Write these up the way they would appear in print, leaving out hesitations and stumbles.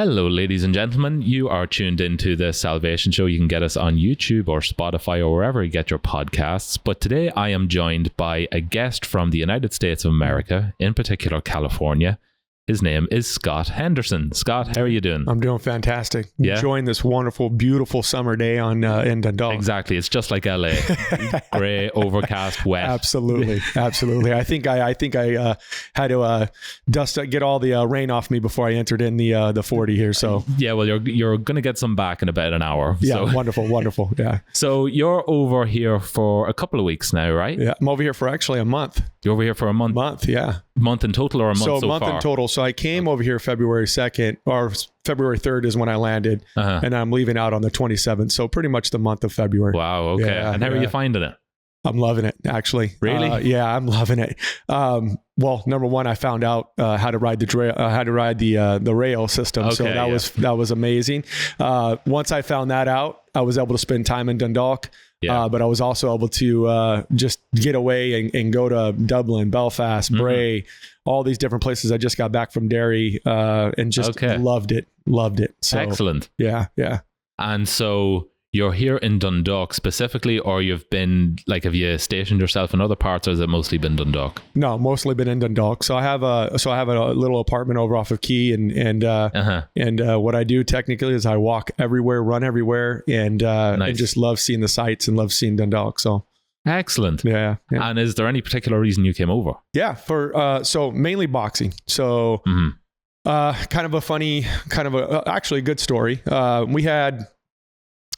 Hello, ladies and gentlemen. You are tuned into the Salvation Show. You can get us on YouTube or Spotify or wherever you get your podcasts. But today I am joined by a guest from the United States of America, in particular California. His name is Scott Henderson. Scott, how are you doing? I'm doing fantastic. Yeah? Enjoying this wonderful, beautiful summer day in Dundalk. Exactly. It's just like LA. Gray, overcast, wet. Absolutely. I think I had to get all the rain off me before I entered in the 40 here. So yeah, well, you're going to get some back in about an hour. Yeah, so. wonderful. Yeah. So you're over here for a couple of weeks now, right? Yeah, I'm over here for actually a month. You're over here for a month? Yeah. Month in total or a month so far? So a month in total. So I came over here February 2nd, or February 3rd is when I landed, and I'm leaving out on the 27th. So pretty much the month of February. Wow. Okay. Yeah, and how are you finding it? I'm loving it, actually. Really? Yeah, I'm loving it. Well, number one, I found out how to ride the rail system. Okay, so that was amazing. Once I found that out, I was able to spend time in Dundalk. Yeah. But I was also able to just get away and go to Dublin, Belfast, Bray, all these different places. I just got back from Derry and just loved it. So, excellent. Yeah. And so you're here in Dundalk specifically, or have you stationed yourself in other parts, or has it mostly been Dundalk? No, mostly been in Dundalk. So I have a little apartment over off of Key, and what I do technically is I walk everywhere, run everywhere, and just love seeing the sights and love seeing Dundalk. So excellent. Yeah. And is there any particular reason you came over? Yeah, so mainly boxing. So kind of a funny, actually a good story.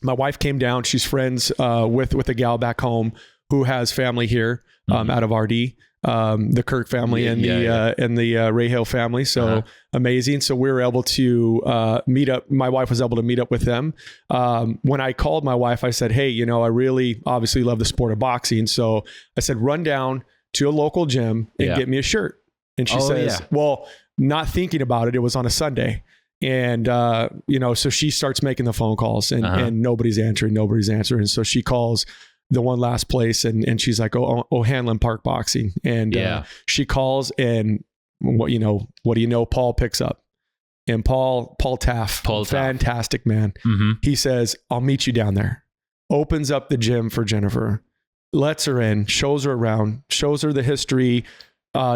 My wife came down. She's friends with a gal back home who has family here out of RD, the Kirk family and the Ray Hill family. So amazing. So we were able to meet up. My wife was able to meet up with them. When I called my wife, I said, hey, I really obviously love the sport of boxing. So I said, run down to a local gym and get me a shirt. And she says, well, not thinking about it, it was on a Sunday. And, so she starts making the phone calls and nobody's answering. So she calls the one last place and she's like, O'Hanlon Park Boxing. And she calls and what do you know? Paul picks up. And Paul Taaffe, fantastic man. He says, I'll meet you down there. Opens up the gym for Jennifer, lets her in, shows her around, shows her the history,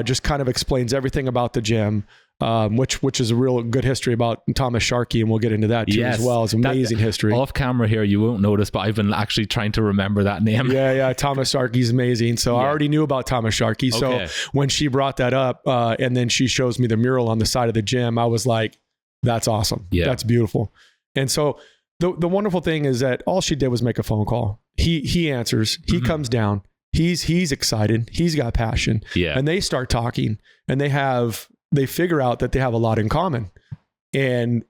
just kind of explains everything about the gym. Which is a real good history about Thomas Sharkey, and we'll get into that too as well. It's amazing history. Off camera here, you won't notice, but I've been actually trying to remember that name. Yeah, Thomas Sharkey's amazing. So I already knew about Thomas Sharkey. So when she brought that up, and then she shows me the mural on the side of the gym, I was like, that's awesome. Yeah. That's beautiful. And so the wonderful thing is that all she did was make a phone call. He answers, he comes down, he's excited, he's got passion. Yeah. And they start talking, and they figure out that they have a lot in common. And,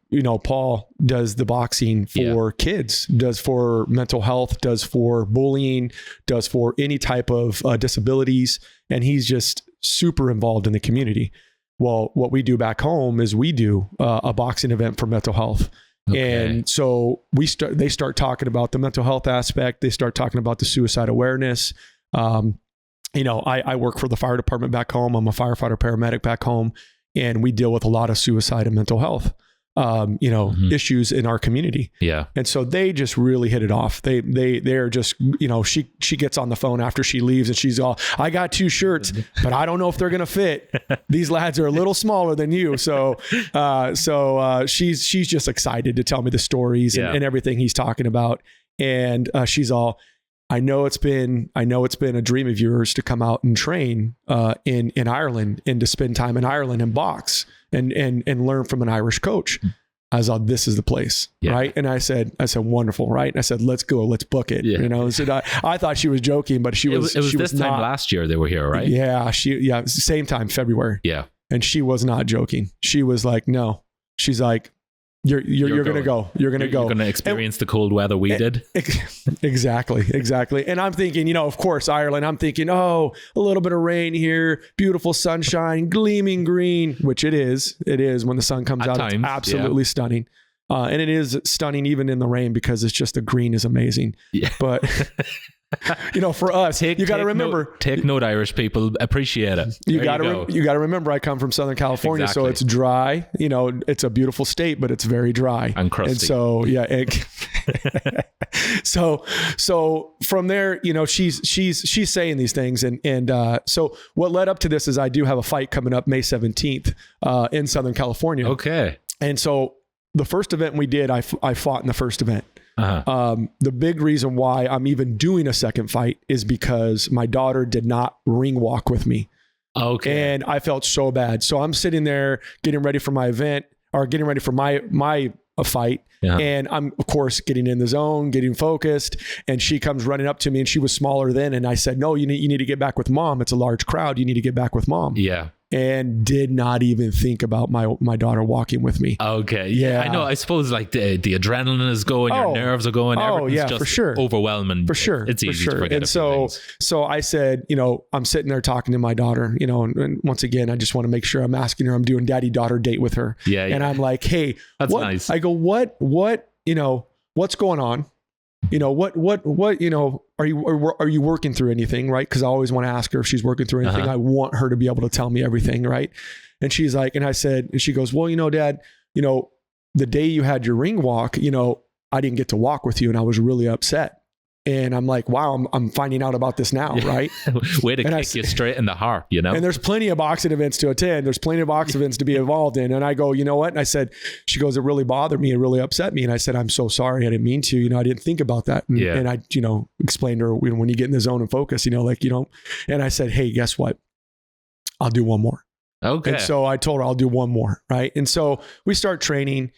Paul does the boxing for kids, does for mental health, does for bullying, does for any type of disabilities. And he's just super involved in the community. Well, what we do back home is we do a boxing event for mental health. Okay. And so they start talking about the mental health aspect. They start talking about the suicide awareness. I work for the fire department back home. I'm a firefighter paramedic back home, and we deal with a lot of suicide and mental health, issues in our community. Yeah. And so they just really hit it off. They're just, she gets on the phone after she leaves and she's all, I got 2 shirts, but I don't know if they're going to fit. These lads are a little smaller than you. So she's just excited to tell me the stories and everything he's talking about. And she's all, I know it's been a dream of yours to come out and train in Ireland and to spend time in Ireland and box and learn from an Irish coach. I was like, this is the place, right? And I said, wonderful, right? And I said, let's go, let's book it. So I thought she was joking, but she was. It was this time last year they were here, right? Yeah, same time, February. Yeah, and she was not joking. She was like, no. She's like, You're going to go. You're going to experience the cold weather we did. Exactly. And I'm thinking, of course, Ireland, I'm thinking, a little bit of rain here, beautiful sunshine, gleaming green, which it is when the sun comes out. It's absolutely stunning. And it is stunning even in the rain because it's just the green is amazing. Yeah. But For us, you got to remember. Take note, Irish people, appreciate it. You got to remember, I come from Southern California, so it's dry. It's a beautiful state, but it's very dry and crusty. And so, yeah. So from there, she's saying these things, and so what led up to this is I do have a fight coming up May 17th in Southern California. Okay. And so the first event we did, I fought in the first event. The big reason why I'm even doing a second fight is because my daughter did not ring walk with me. Okay. And I felt so bad. So I'm sitting there getting ready for my event, or getting ready for my fight. Yeah. And I'm, of course, getting in the zone, getting focused. And she comes running up to me, and she was smaller then. And I said, no, you need to get back with mom. It's a large crowd. You need to get back with mom. Yeah. And did not even think about my daughter walking with me. Okay. Yeah. I know. I suppose like the adrenaline is going, your nerves are going. Everything's just for sure. Overwhelming. For sure. It's easy to forget. And so I said, I'm sitting there talking to my daughter, and once again, I just want to make sure I'm asking her, I'm doing daddy-daughter date with her. Yeah. And I'm like, hey, that's nice. I go, what, what's going on? Are you working through anything? Right. Cause I always want to ask her if she's working through anything. I want her to be able to tell me everything. Right. And she's like, and she goes, well, Dad, the day you had your ring walk, I didn't get to walk with you, and I was really upset. And I'm like, wow, I'm finding out about this now, right? Way to kick you straight in the heart, And there's plenty of boxing events to attend. There's plenty of boxing events to be involved in. And I go, you know what? And I said, she goes, it really bothered me. It really upset me. And I said, I'm so sorry. I didn't mean to. I didn't think about that. And I, explained to her, when you get in the zone and focus, and I said, hey, guess what? I'll do one more. Okay. And so I told her I'll do one more, right? And so we start training.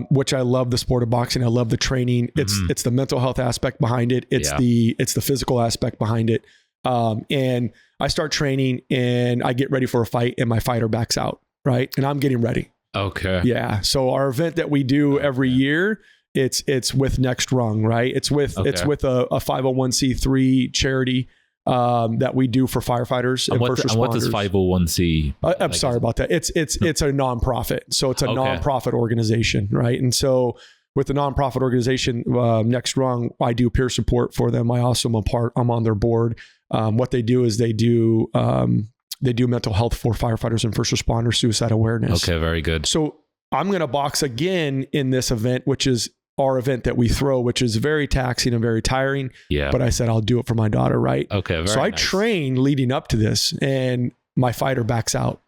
Which I love the sport of boxing. I love the training. It's the mental health aspect behind it. It's the physical aspect behind it. And I start training, and I get ready for a fight, and my fighter backs out. Right. And I'm getting ready. Okay. Yeah. So our event that we do every year, it's with Next Rung, right? It's with a 501c3 charity that we do for firefighters and first responders. And what does 501c? I'm sorry about that. It's a nonprofit. So it's a nonprofit organization, right? And so with the nonprofit organization, Next Rung, I do peer support for them. I also I'm on their board. What they do is they do mental health for firefighters and first responders, suicide awareness. Okay, very good. So I'm going to box again in this event, which is our event that we throw, which is very taxing and very tiring. Yeah. But I said, I'll do it for my daughter. Right. Okay. So I train leading up to this, and my fighter backs out.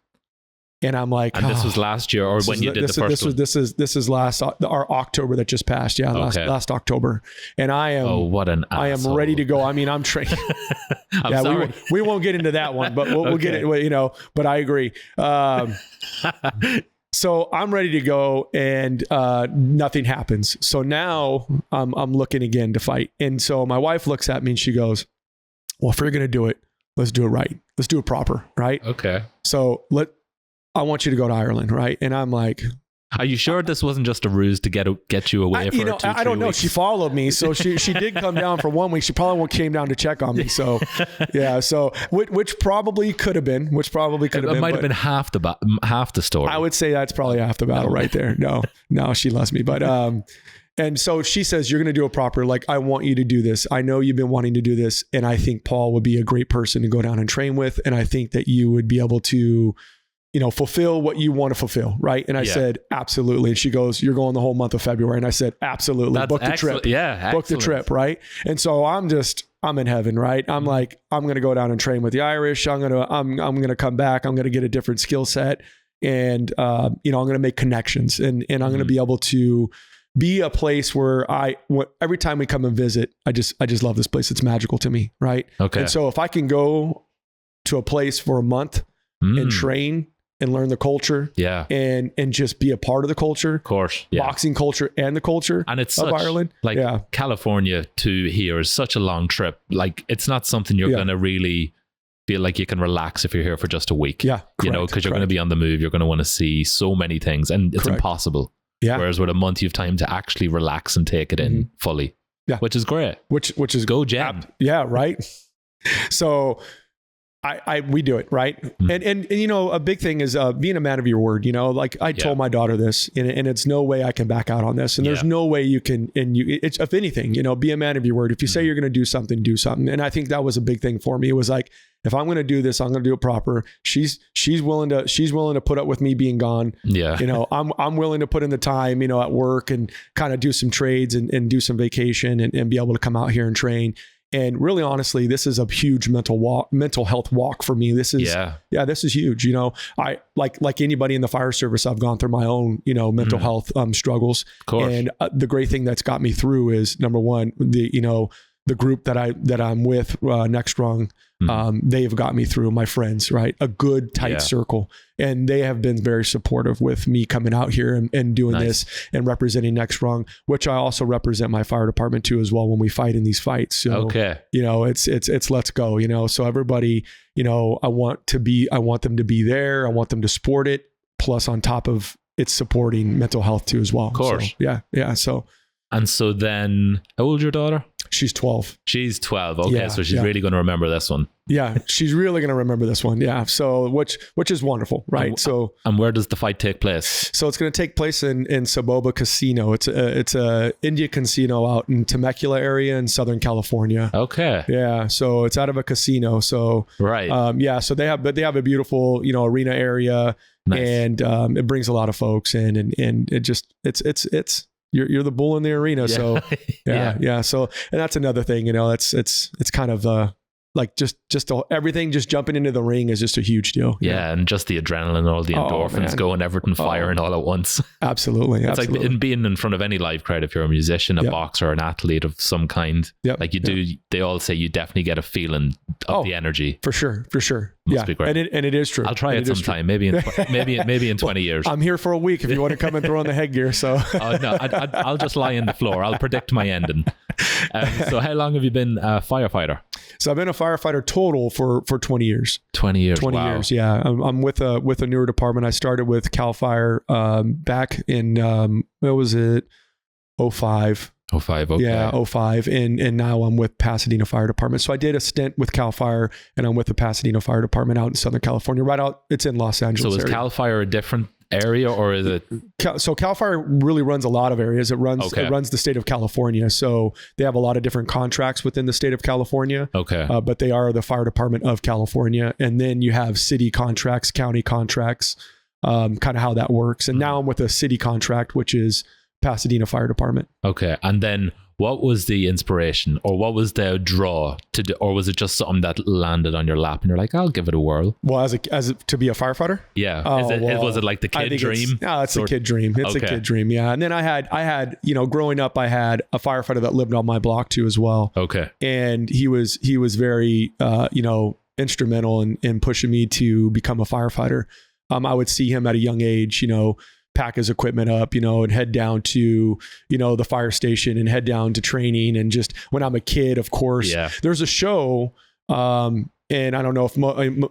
And I'm like, and this was last year, or when you did the first one? This is our October that just passed. Yeah. Last October. And I am, what an asshole. I am ready to go. I mean, I'm trained. I'm sorry. We won't get into that one, but we'll get it, but I agree. So I'm ready to go, and nothing happens. So now I'm looking again to fight. And so my wife looks at me, and she goes, well, if you're going to do it, let's do it right. Let's do it proper. Right. Okay. So I want you to go to Ireland. Right. And I'm like, are you sure this wasn't just a ruse to get you away for 2-3 I don't know. weeks? She followed me. So she did come down for 1 week. She probably came down to check on me. So yeah. So which probably could have been, It might have been half the story. I would say that's probably half the battle right there. No, she loves me. But, and so she says, you're going to do it proper. Like, I want you to do this. I know you've been wanting to do this. And I think Paul would be a great person to go down and train with. And I think that you would be able to, fulfill what you want to fulfill. Right. And I said, absolutely. And she goes, you're going the whole month of February. And I said, absolutely. Book the trip. Yeah. Book the trip. Right. And so I'm in heaven. Right. I'm like, I'm going to go down and train with the Irish. I'm going to come back. I'm going to get a different skill set. And, I'm going to make connections, and I'm going to be able to be a place where every time we come and visit, I just love this place. It's magical to me. Right. Okay. And so if I can go to a place for a month and train and learn the culture, and just be a part of the culture, of course, boxing culture and the culture, and it's of Ireland, California to here is such a long trip. Like, it's not something you're going to really feel like you can relax if you're here for just a week. Yeah, because you're going to be on the move. You're going to want to see so many things, and it's impossible. Yeah. Whereas with a month, you have time to actually relax and take it in fully. Yeah, which is great. Which is go jam. Yeah, right. So we do it, right? And you know, a big thing is being a man of your word. You know, like I told my daughter this, and it's no way I can back out on this, and there's no way you can. And it's, if anything, you know, be a man of your word. If you say you're going to do something, do something. And I think that was a big thing for me. It was like, if I'm going to do this, I'm going to do it proper. She's willing to put up with me being gone. Yeah, you know, I'm willing to put in the time, you know, at work and kind of do some trades and do some vacation and be able to come out here and train. And really, honestly, this is a huge mental health walk for me. This is, this is huge. You know, I like anybody in the fire service, I've gone through my own, you know, mental health struggles. Of course. And the great thing that's got me through is, number one, the group that I'm with, Next Strong, they've got me through, my friends, right? A good tight circle. And they have been very supportive with me coming out here and doing this and representing Next Strong, which I also represent my fire department too as well when we fight in these fights. So, you know, it's let's go, you know, so everybody, you know, I want them to be there. I want them to support it. Plus on top of it's supporting mental health too as well. Of course. So, yeah. So. And so then, how old is your daughter? She's 12. She's 12. Okay, so she's really going to remember this one. Yeah, she's really going to remember this one. Yeah, so which is wonderful, right? And where does the fight take place? So it's going to take place in Saboba Casino. It's a India casino out in Temecula area in Southern California. Okay. Yeah, so it's out of a casino. So right. So they have a beautiful, you know, arena area, and it brings a lot of folks in, and it just it's. You're the bull in the arena. So So, and that's another thing, you know, it's kind of like just everything, just jumping into the ring is just a huge deal. Yeah. And just the adrenaline, all the endorphins going, everything firing all at once. Absolutely. It's like being in front of any live crowd. If you're a musician, a boxer, an athlete of some kind, like you do, they all say you definitely get a feeling of the energy. For sure. Must be great. And it is true. I'll try it sometime, maybe in 20 years. I'm here for a week if you want to come and throw on the headgear. So no, I'll just lie on the floor. I'll predict my ending. So how long have you been a firefighter? So I've been a firefighter total for 20 years. 20 years. 20 years. Yeah. I'm with a newer department. I started with Cal Fire back in what was it? 05. 05. Okay. Yeah, 05. And now I'm with Pasadena Fire Department. So I did a stint with Cal Fire, and I'm with the Pasadena Fire Department out in Southern California, it's in Los Angeles. So is Cal Fire a different area, or is it? So Cal Fire really runs a lot of areas. It runs the state of California. So they have a lot of different contracts within the state of California. Okay. But they are the fire department of California. And then you have city contracts, county contracts, kind of how that works. And now I'm with a city contract, which is Pasadena Fire Department. Okay. And then what was the inspiration, or what was the draw to do, or was it just something that landed on your lap and you're like, I'll give it a whirl? Well, as to be a firefighter? Yeah. Was it like the kid dream? It's a kid dream. It's a kid dream. Yeah. And then I had, you know, growing up, I had a firefighter that lived on my block too as well. Okay. And he was very, you know, instrumental in pushing me to become a firefighter. I would see him at a young age, you know, pack his equipment up, you know, and head down to, you know, the fire station and head down to training. And just when I'm a kid, of course, there's a show, and I don't know if,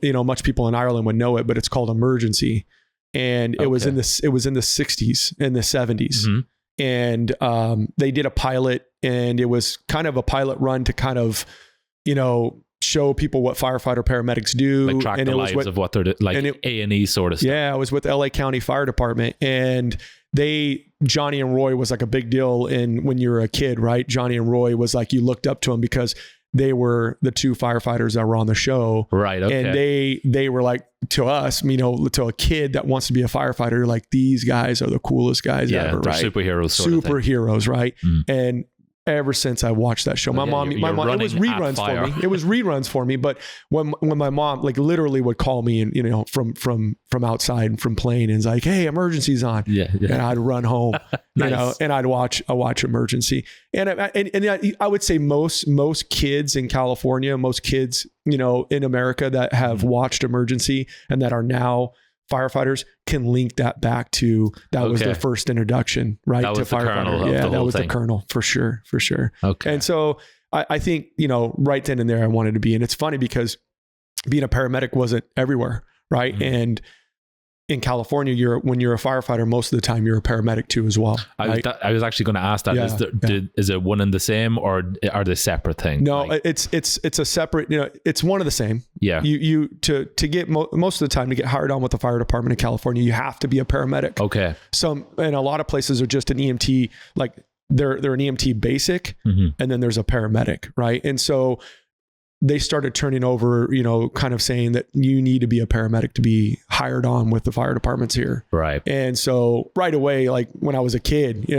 you know, much people in Ireland would know it, but it's called Emergency. And it was in the 60s and the 70s. Mm-hmm. And they did a pilot, and it was kind of a pilot run to kind of, you know, show people what firefighter paramedics do, like track the lives of what they're like, A&E sort of stuff. Yeah, I was with LA County Fire Department, and Johnny and Roy was like a big deal when you were a kid, right? Johnny and Roy was like, you looked up to them because they were the two firefighters that were on the show. Right. Okay. And they were like, to us, you know, to a kid that wants to be a firefighter, like, these guys are the coolest guys ever, right? Superheroes, right? Mm. And ever since I watched that show, my mom, it was reruns for me. It was reruns for me. But when my mom like literally would call me, and, you know, from outside and from playing, and is like, hey, Emergency's on. Yeah. And I'd run home, nice. You know, and I'd watch Emergency. And I would say most kids in California, most kids, you know, in America that have watched Emergency and that are now firefighters can link that back to was their first introduction, right? That was to firefighter. Yeah, that was the kernel for sure. Okay. And so I think, you know, right then and there I wanted to be. And it's funny because being a paramedic wasn't everywhere, right? Mm-hmm. And in California, when you're a firefighter, most of the time you're a paramedic too as well. Right? I was actually going to ask that. Is it one and the same, or are they separate things? No, it's a separate. It's one of the same. Yeah. You to get most of the time to get hired on with the fire department in California, you have to be a paramedic. Okay. And a lot of places are just an EMT, like they're an EMT basic, and then there's a paramedic, right? And so they started turning over, kind of saying that you need to be a paramedic to be hired on with the fire departments here. Right. And so right away, like when I was a kid,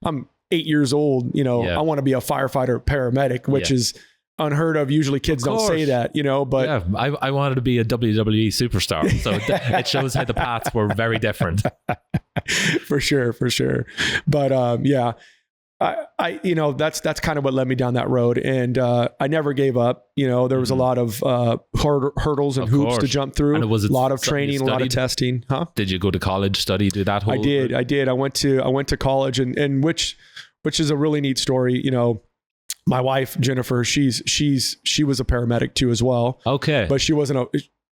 I'm 8 years old, I want to be a firefighter paramedic, which is unheard of. Usually kids don't say that, but yeah, I wanted to be a WWE superstar. So it shows how the paths were very different. For sure. But I that's kind of what led me down that road, and I never gave up. There was a lot of hurdles and hoops to jump through. And a lot of training, a lot of testing. Huh? Did you go to college, study, do that whole? I did. I went to college, and which is a really neat story. My wife Jennifer, she was a paramedic too as well. Okay, but she wasn't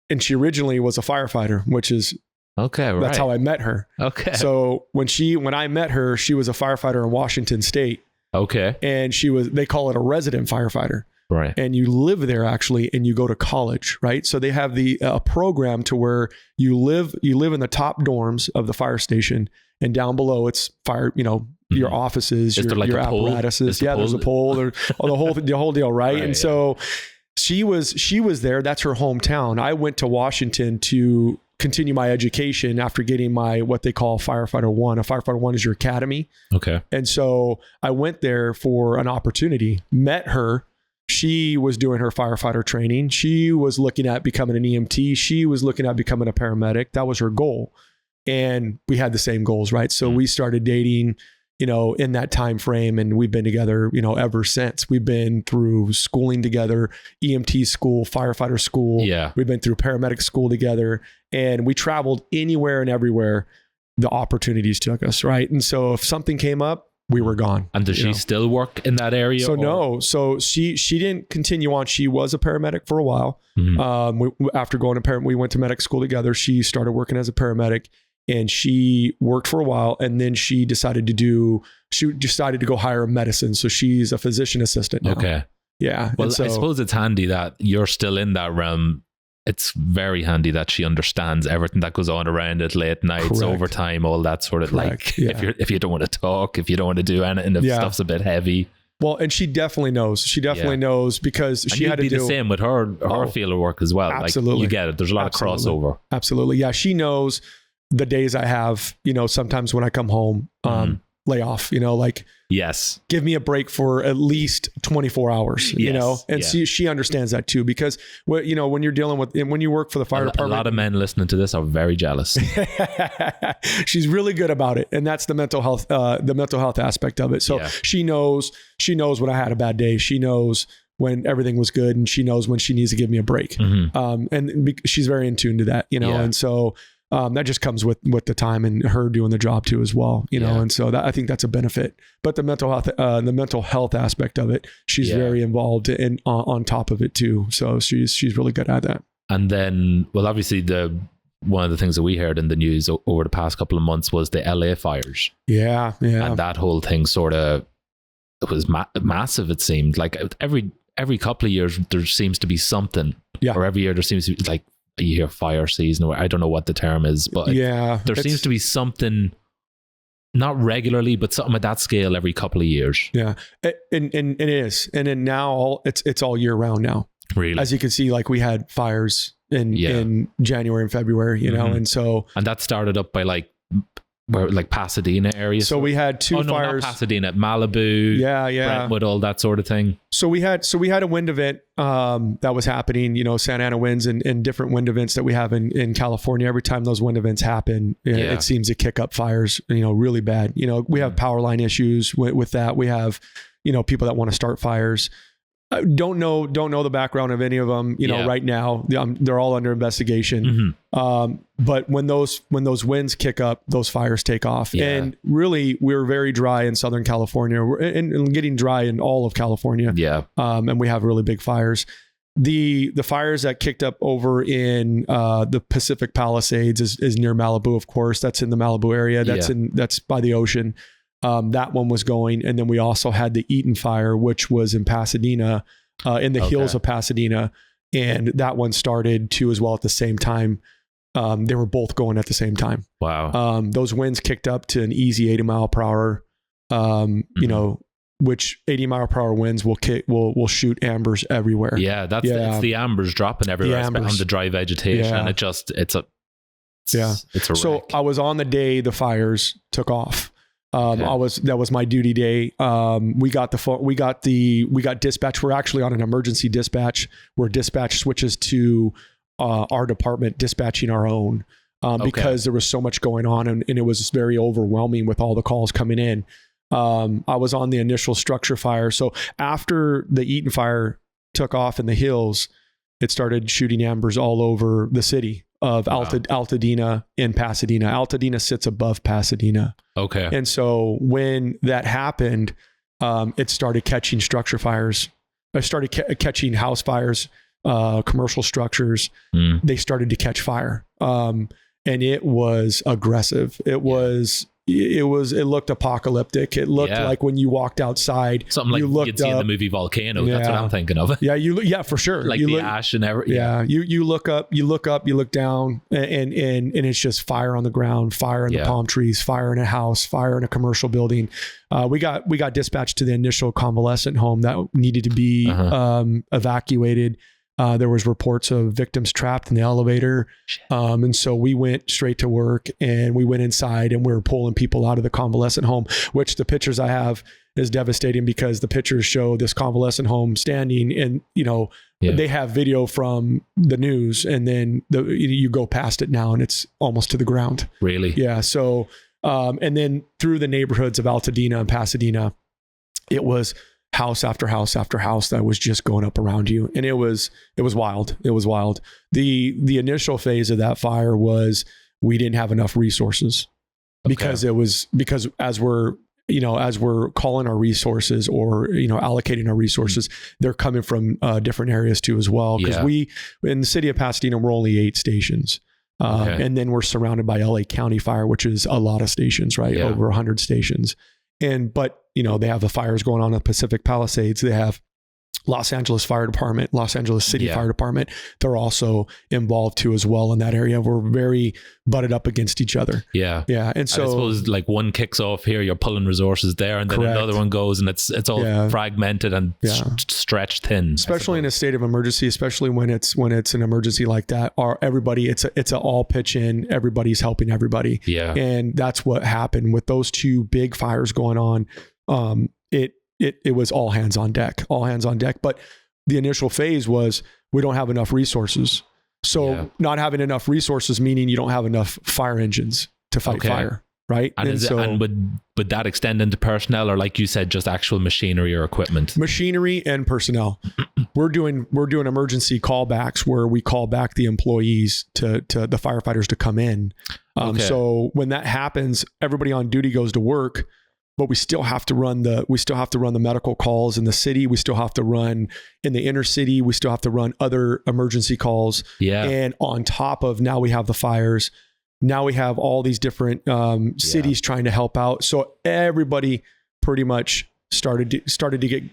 and she originally was a firefighter, which is. Okay, right. That's how I met her. Okay. So when I met her, she was a firefighter in Washington State. Okay. And they call it a resident firefighter. Right. And you live there actually, and you go to college, right? So they have a program to where you live in the top dorms of the fire station, and down below it's fire, your offices, your apparatuses. There's a pole, the whole deal, right? And so she was there. That's her hometown. I went to Washington to continue my education after getting my what they call Firefighter 1. A Firefighter 1 is your academy. Okay. And so I went there for an opportunity, met her. She was doing her firefighter training. She was looking at becoming an EMT. She was looking at becoming a paramedic. That was her goal. And we had the same goals, right? So we started dating, in that time frame, and we've been together, ever since. We've been through schooling together, EMT school, firefighter school. Yeah. We've been through paramedic school together, and we traveled anywhere and everywhere the opportunities took us, right? And so if something came up, we were gone. And does she still work in that area? So no, so she didn't continue on. She was a paramedic for a while. After going to we went to medic school together. She started working as a paramedic. And she worked for a while, and then she decided to go higher in medicine. So she's a physician assistant now. Okay. Yeah. Well, I suppose it's handy that you're still in that realm. It's very handy that she understands everything that goes on around it, late nights, overtime, all that sort of if you don't want to talk, if you don't want to do anything, if stuff's a bit heavy. Well, and she definitely knows. She definitely knows because she had to do the same with her field of work as well. Absolutely. Like, you get it. There's a lot of crossover. Absolutely. Yeah. She knows the days I have, sometimes when I come home, lay off, yes, give me a break for at least 24 hours, and she understands that too, because when you're dealing with, and when you work for the fire department, a lot of men listening to this are very jealous. She's really good about it. And that's the mental health aspect of it. So she knows when I had a bad day. She knows when everything was good, and she knows when she needs to give me a break. And she's very in tune to that, and so that just comes with the time and her doing the job too as well, and so I think that's a benefit. But the mental health aspect of it, she's very involved in on top of it too. So she's really good at that. And then, well, obviously one of the things that we heard in the news over the past couple of months was the LA fires. Yeah. And that whole thing it was massive. It seemed like every couple of years there seems to be something, or every year there seems to be like. You hear fire season, or I don't know what the term is, but there seems to be something, not regularly, but something at that scale every couple of years. Yeah, and it is, and then now it's all year round now. Really, as you can see, like we had fires in January and February, and that started up by like Pasadena area. So we had two fires. Not Pasadena, Malibu, Brentwood, all that sort of thing. So we had a wind event that was happening, Santa Ana winds and different wind events that we have in California. Every time those wind events happen, it seems to kick up fires, really bad. We have power line issues with that. We have, people that want to start fires. Don't know the background of any of them, right now. They're all under investigation. But when those winds kick up, those fires take off. And really, we're very dry in Southern California and getting dry in all of California. And we have really big fires. the fires that kicked up over in the Pacific Palisades is near Malibu, of course. That's in the Malibu area. That's by the ocean. That one was going. And then we also had the Eaton fire, which was in Pasadena, in the hills of Pasadena. And that one started too as well at the same time. They were both going at the same time. Wow. Those winds kicked up to an easy 80 mile per hour, you know, which 80 mile per hour winds will shoot ambers everywhere. Yeah. It's the ambers dropping everywhere on the dry vegetation. And it's a wreck. So I was on the day the fires took off. That was my duty day. We got dispatch. We're actually on an emergency dispatch where dispatch switches to our department dispatching our own because there was so much going on and it was very overwhelming with all the calls coming in. I was on the initial structure fire. So after the Eaton fire took off in the hills, it started shooting ambers all over the city of Altadena and Pasadena. Altadena sits above Pasadena. Okay. And so when that happened, it started catching structure fires. I started catching house fires, commercial structures. They started to catch fire. And it was aggressive. It looked apocalyptic. It looked like when you walked outside, something like you'd see in the movie Volcano. That's what I'm thinking of. Yeah, for sure. Like the ash and everything. Yeah. You look up, you look down, and it's just fire on the ground, fire in the palm trees, fire in a house, fire in a commercial building. We got dispatched to the initial convalescent home that needed to be evacuated. There was reports of victims trapped in the elevator. And so we went straight to work and we went inside and we were pulling people out of the convalescent home, which the pictures I have is devastating because the pictures show this convalescent home standing and, they have video from the news and then you go past it now and it's almost to the ground. Really? Yeah. So, and then through the neighborhoods of Altadena and Pasadena, it was house after house after house that was just going up around you. And it was wild. It was wild. The initial phase of that fire was we didn't have enough resources because as we're calling our resources or, allocating our resources, they're coming from different areas too as well. Because we, in the city of Pasadena, we're only 8 stations. And then we're surrounded by LA County Fire, which is a lot of stations, right? Yeah. Over 100 stations. But they have the fires going on in the Pacific Palisades. They have Los Angeles Fire Department, Los Angeles City Fire Department. They're also involved too as well in that area. We're very butted up against each other. Yeah. Yeah. And so I suppose like one kicks off here, you're pulling resources there, and then another one goes and it's all fragmented and stretched thin. Especially in a state of emergency, especially when it's an emergency like that, it's a all pitch in, everybody's helping everybody. Yeah. And that's what happened with those 2 big fires going on. It was all hands on deck. But the initial phase was we don't have enough resources. So not having enough resources, meaning you don't have enough fire engines to fight fire, right? And would that extend into personnel or, like you said, just actual machinery or equipment? Machinery and personnel. We're doing emergency callbacks where we call back the employees to the firefighters to come in. So when that happens, everybody on duty goes to work. But we still have to run the medical calls in the city. We still have to run in the inner city. We still have to run other emergency calls. Yeah. And on top of now we have the fires. Now we have all these different cities trying to help out. So everybody pretty much started to get,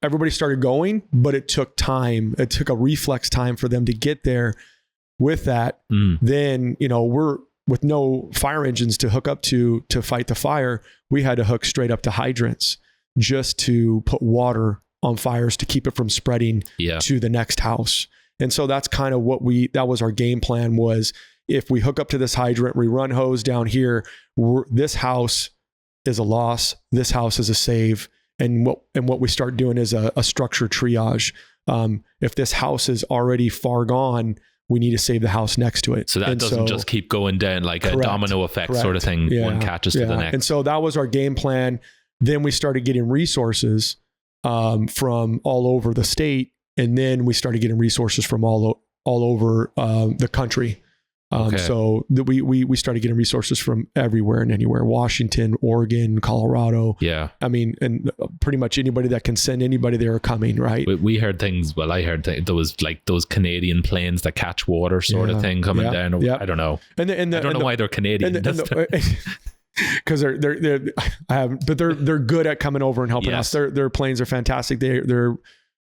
everybody started going, but it took time. It took a reflex time for them to get there with that. Then, we're with no fire engines to hook up to fight the fire. We had to hook straight up to hydrants just to put water on fires to keep it from spreading to the next house. And so that's kind of that was our game plan was if we hook up to this hydrant, we run hose down here, this house is a loss. This house is a save. And what we start doing is a structure triage. If this house is already far gone, we need to save the house next to it. So that doesn't just keep going down like a domino effect sort of thing. One catches to the next. And so that was our game plan. Then we started getting resources from all over the state. And then we started getting resources from all over the country. So we started getting resources from everywhere and anywhere, Washington, Oregon, Colorado. Yeah. I mean, and pretty much anybody that can send anybody there are coming, right? We heard things, I heard there was like those Canadian planes that catch water sort of thing coming down. I don't know. I don't know why they're Canadian. Because they're good at coming over and helping us. Their planes are fantastic.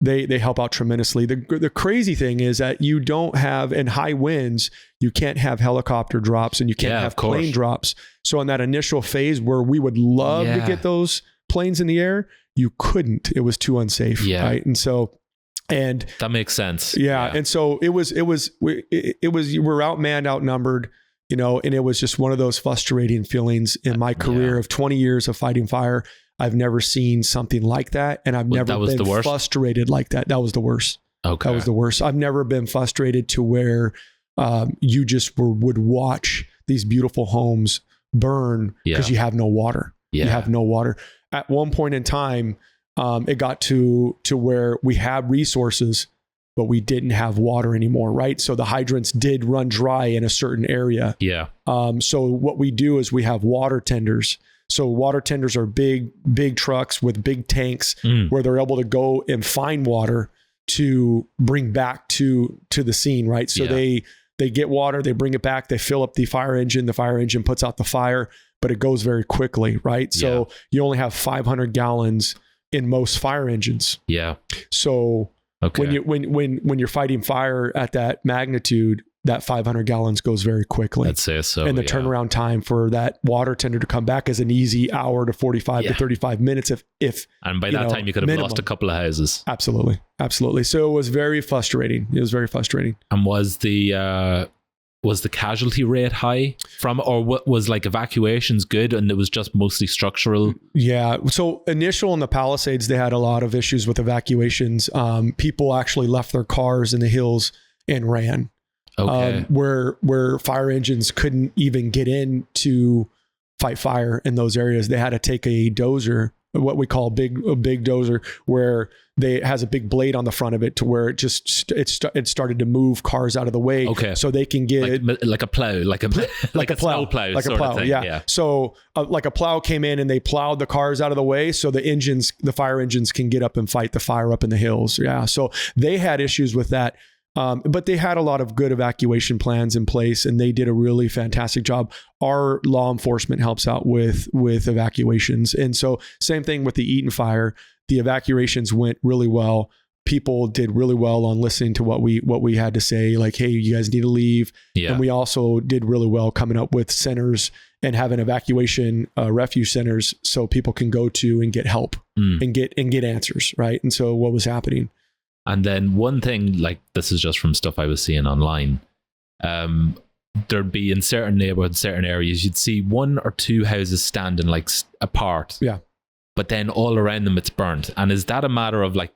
They help out tremendously. The crazy thing is that you don't have, in high winds, you can't have helicopter drops and you can't have plane drops. So in that initial phase where we would love to get those planes in the air, you couldn't. It was too unsafe. Yeah. Right. And so, and that makes sense. Yeah. And so we were outmanned, outnumbered, you know, and it was just one of those frustrating feelings in my career of 20 years of fighting fire. I've never seen something like that. And I've never been frustrated like that. That was the worst. Okay. That was the worst. I've never been frustrated to where you just would watch these beautiful homes burn because you have no water. Yeah. You have no water. At one point in time, it got to where we had resources, but we didn't have water anymore, right? So the hydrants did run dry in a certain area. Yeah. So what we do is we have water tenders. So water tenders are big trucks with big tanks where they're able to go and find water to bring back to the scene, right? So they get water, they bring it back, they fill up the fire engine puts out the fire, but it goes very quickly, right? So you only have 500 gallons in most fire engines. Yeah. So when you're fighting fire at that magnitude, that 500 gallons goes very quickly. I'd say so. And the turnaround time for that water tender to come back is an easy hour to 45 to 35 minutes. If and by that time you could have lost a couple of houses. Absolutely. So it was very frustrating. And was the casualty rate high or what was like evacuations good and it was just mostly structural? Yeah. So initial in the Palisades, they had a lot of issues with evacuations. People actually left their cars in the hills and ran. Okay. Where fire engines couldn't even get in to fight fire in those areas. They had to take a dozer, what we call a big dozer, where it has a big blade on the front of it to where it started to move cars out of the way. Okay. So they can get like a plow, like a snow plow, like a plow. Yeah. So like a plow came in and they plowed the cars out of the way. So the fire engines can get up and fight the fire up in the hills. Yeah. So they had issues with that. But they had a lot of good evacuation plans in place and they did a really fantastic job. Our law enforcement helps out with evacuations. And so same thing with the Eaton fire, the evacuations went really well. People did really well on listening to what we had to say, like, hey, you guys need to leave. Yeah. And we also did really well coming up with centers and having evacuation refuge centers so people can go to and get help and get answers, right? And so what was happening? And then one thing, like this is just from stuff I was seeing online, there'd be in certain neighborhoods, certain areas, you'd see one or two houses standing like apart. Yeah. But then all around them, it's burnt. And is that a matter of like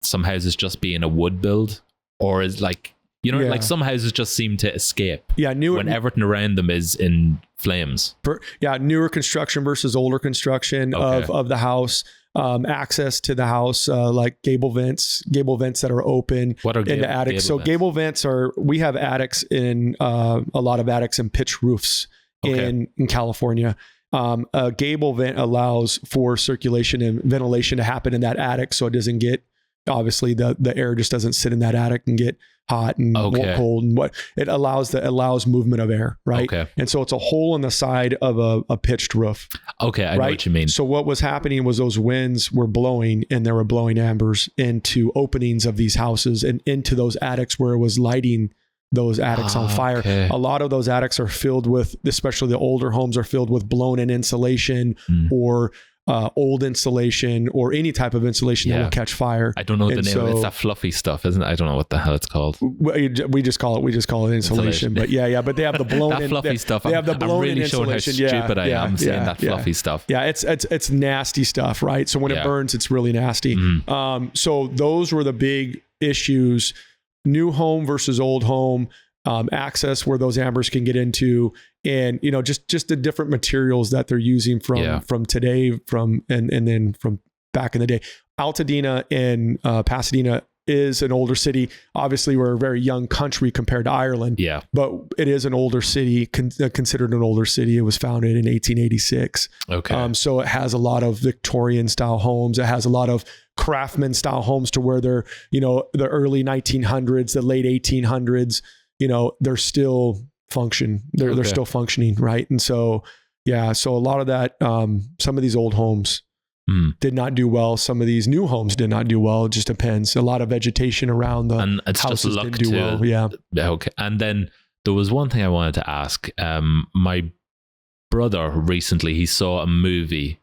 some houses just being a wood build? Or is like, like some houses just seem to escape when everything around them is in flames? Newer construction versus older construction of the house. Access to the house, like gable vents that are open in the attic. So gable vents we have attics in a lot of attics and pitched roofs in California. A gable vent allows for circulation and ventilation to happen in that attic. So it doesn't get, obviously the air just doesn't sit in that attic and get hot and cold and what it allows movement of air, right? Okay. And so it's a hole in the side of a pitched roof. Okay, I know what you mean. So what was happening was those winds were blowing and they were blowing embers into openings of these houses and into those attics where it was lighting those attics on fire. Okay. A lot of those attics are filled with, especially the older homes are filled with blown in insulation or old insulation or any type of insulation that will catch fire. I don't know the name of it. It's that fluffy stuff, isn't it? I don't know what the hell it's called. We just call it insulation. But but they have the blown that in fluffy stuff. They have the blown I'm really in showing insulation. how stupid I am saying that fluffy stuff. Yeah, it's nasty stuff, right? So when it burns, it's really nasty. So those were the big issues: new home versus old home. Access where those ambers can get into, and just the different materials that they're using from today, and then from back in the day. Altadena and Pasadena is an older city. Obviously, we're a very young country compared to Ireland. Yeah. But it is an older city, considered an older city. It was founded in 1886. Okay. So it has a lot of Victorian style homes. It has a lot of craftsman style homes to where they're, the early 1900s, the late 1800s, they're still they're still functioning. Right. And so, so a lot of that, some of these old homes did not do well. Some of these new homes did not do well. It just depends. A lot of vegetation around the and it's houses just luck didn't do to, well. Yeah. Okay. And then there was one thing I wanted to ask. My brother recently, he saw a movie,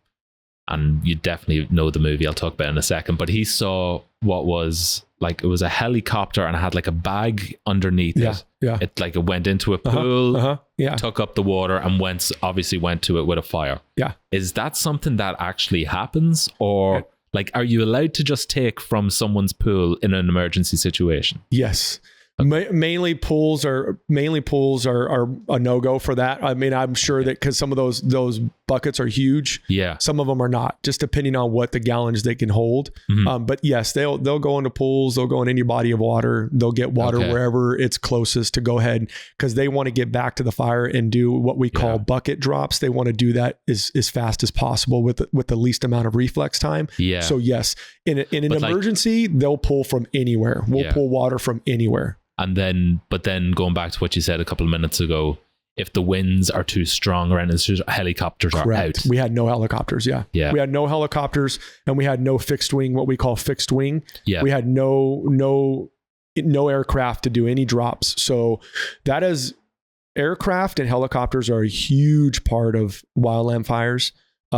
and you definitely know the movie. I'll talk about it in a second, but he saw what was it was a helicopter and it had like a bag underneath it. Yeah. It went into a pool, took up the water and obviously went to it with a fire. Yeah. Is that something that actually happens, or are you allowed to just take from someone's pool in an emergency situation? Yes. Mainly pools are a no-go for that. I mean, I'm sure that because some of those buckets are huge. Yeah. Some of them are not, just depending on what the gallons they can hold. Mm-hmm. But yes, they'll go into pools. They'll go in any body of water. They'll get water wherever it's closest to go ahead, because they want to get back to the fire and do what we call bucket drops. They want to do that as fast as possible with the least amount of reflex time. Yeah. So yes, in an emergency, they'll pull from anywhere. We'll pull water from anywhere. But then going back to what you said a couple of minutes ago, if the winds are too strong around, it's just helicopters are out. We had no helicopters. Yeah. We had no helicopters, and we had no fixed wing, what we call fixed wing. Yeah. We had no aircraft to do any drops. So that is, aircraft and helicopters are a huge part of wildland fires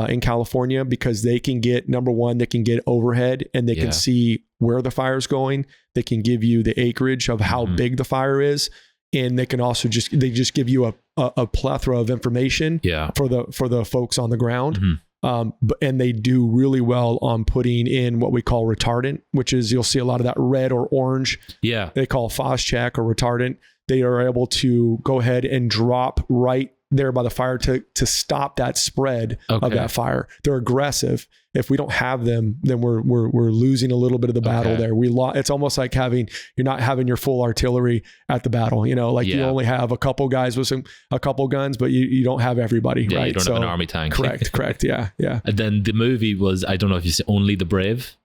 in California, because they can get, number one, they can get overhead and they can see where the fire's going. They can give you the acreage of how big the fire is. And they can also just give you a plethora of information for the folks on the ground. And they do really well on putting in what we call retardant, which is, you'll see a lot of that red or orange. Yeah. They call Phos-Chek or retardant. They are able to go ahead and drop right there by the fire to stop that spread of that fire. They're aggressive. If we don't have them, then we're losing a little bit of the battle there. It's almost like you're not having your full artillery at the battle. You only have a couple guys with a couple guns, but you don't have everybody. Yeah, right? You don't have an army tank. Correct. Yeah. And then the movie was, I don't know if you see Only the Brave.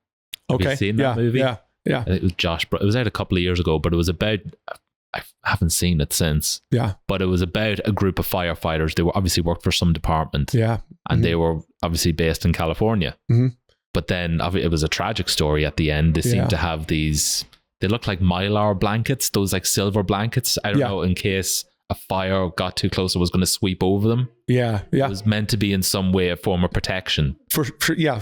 Have you seen that movie? Yeah. It was it was out a couple of years ago, but it was about, I haven't seen it since. Yeah. But it was about a group of firefighters. They were obviously worked for some department. Yeah. And they were obviously based in California. Mm-hmm. But then it was a tragic story at the end. They seemed to have these, they look like Mylar blankets, those like silver blankets. I don't know, in case a fire got too close, it was going to sweep over them. Yeah. It was meant to be in some way a form of protection.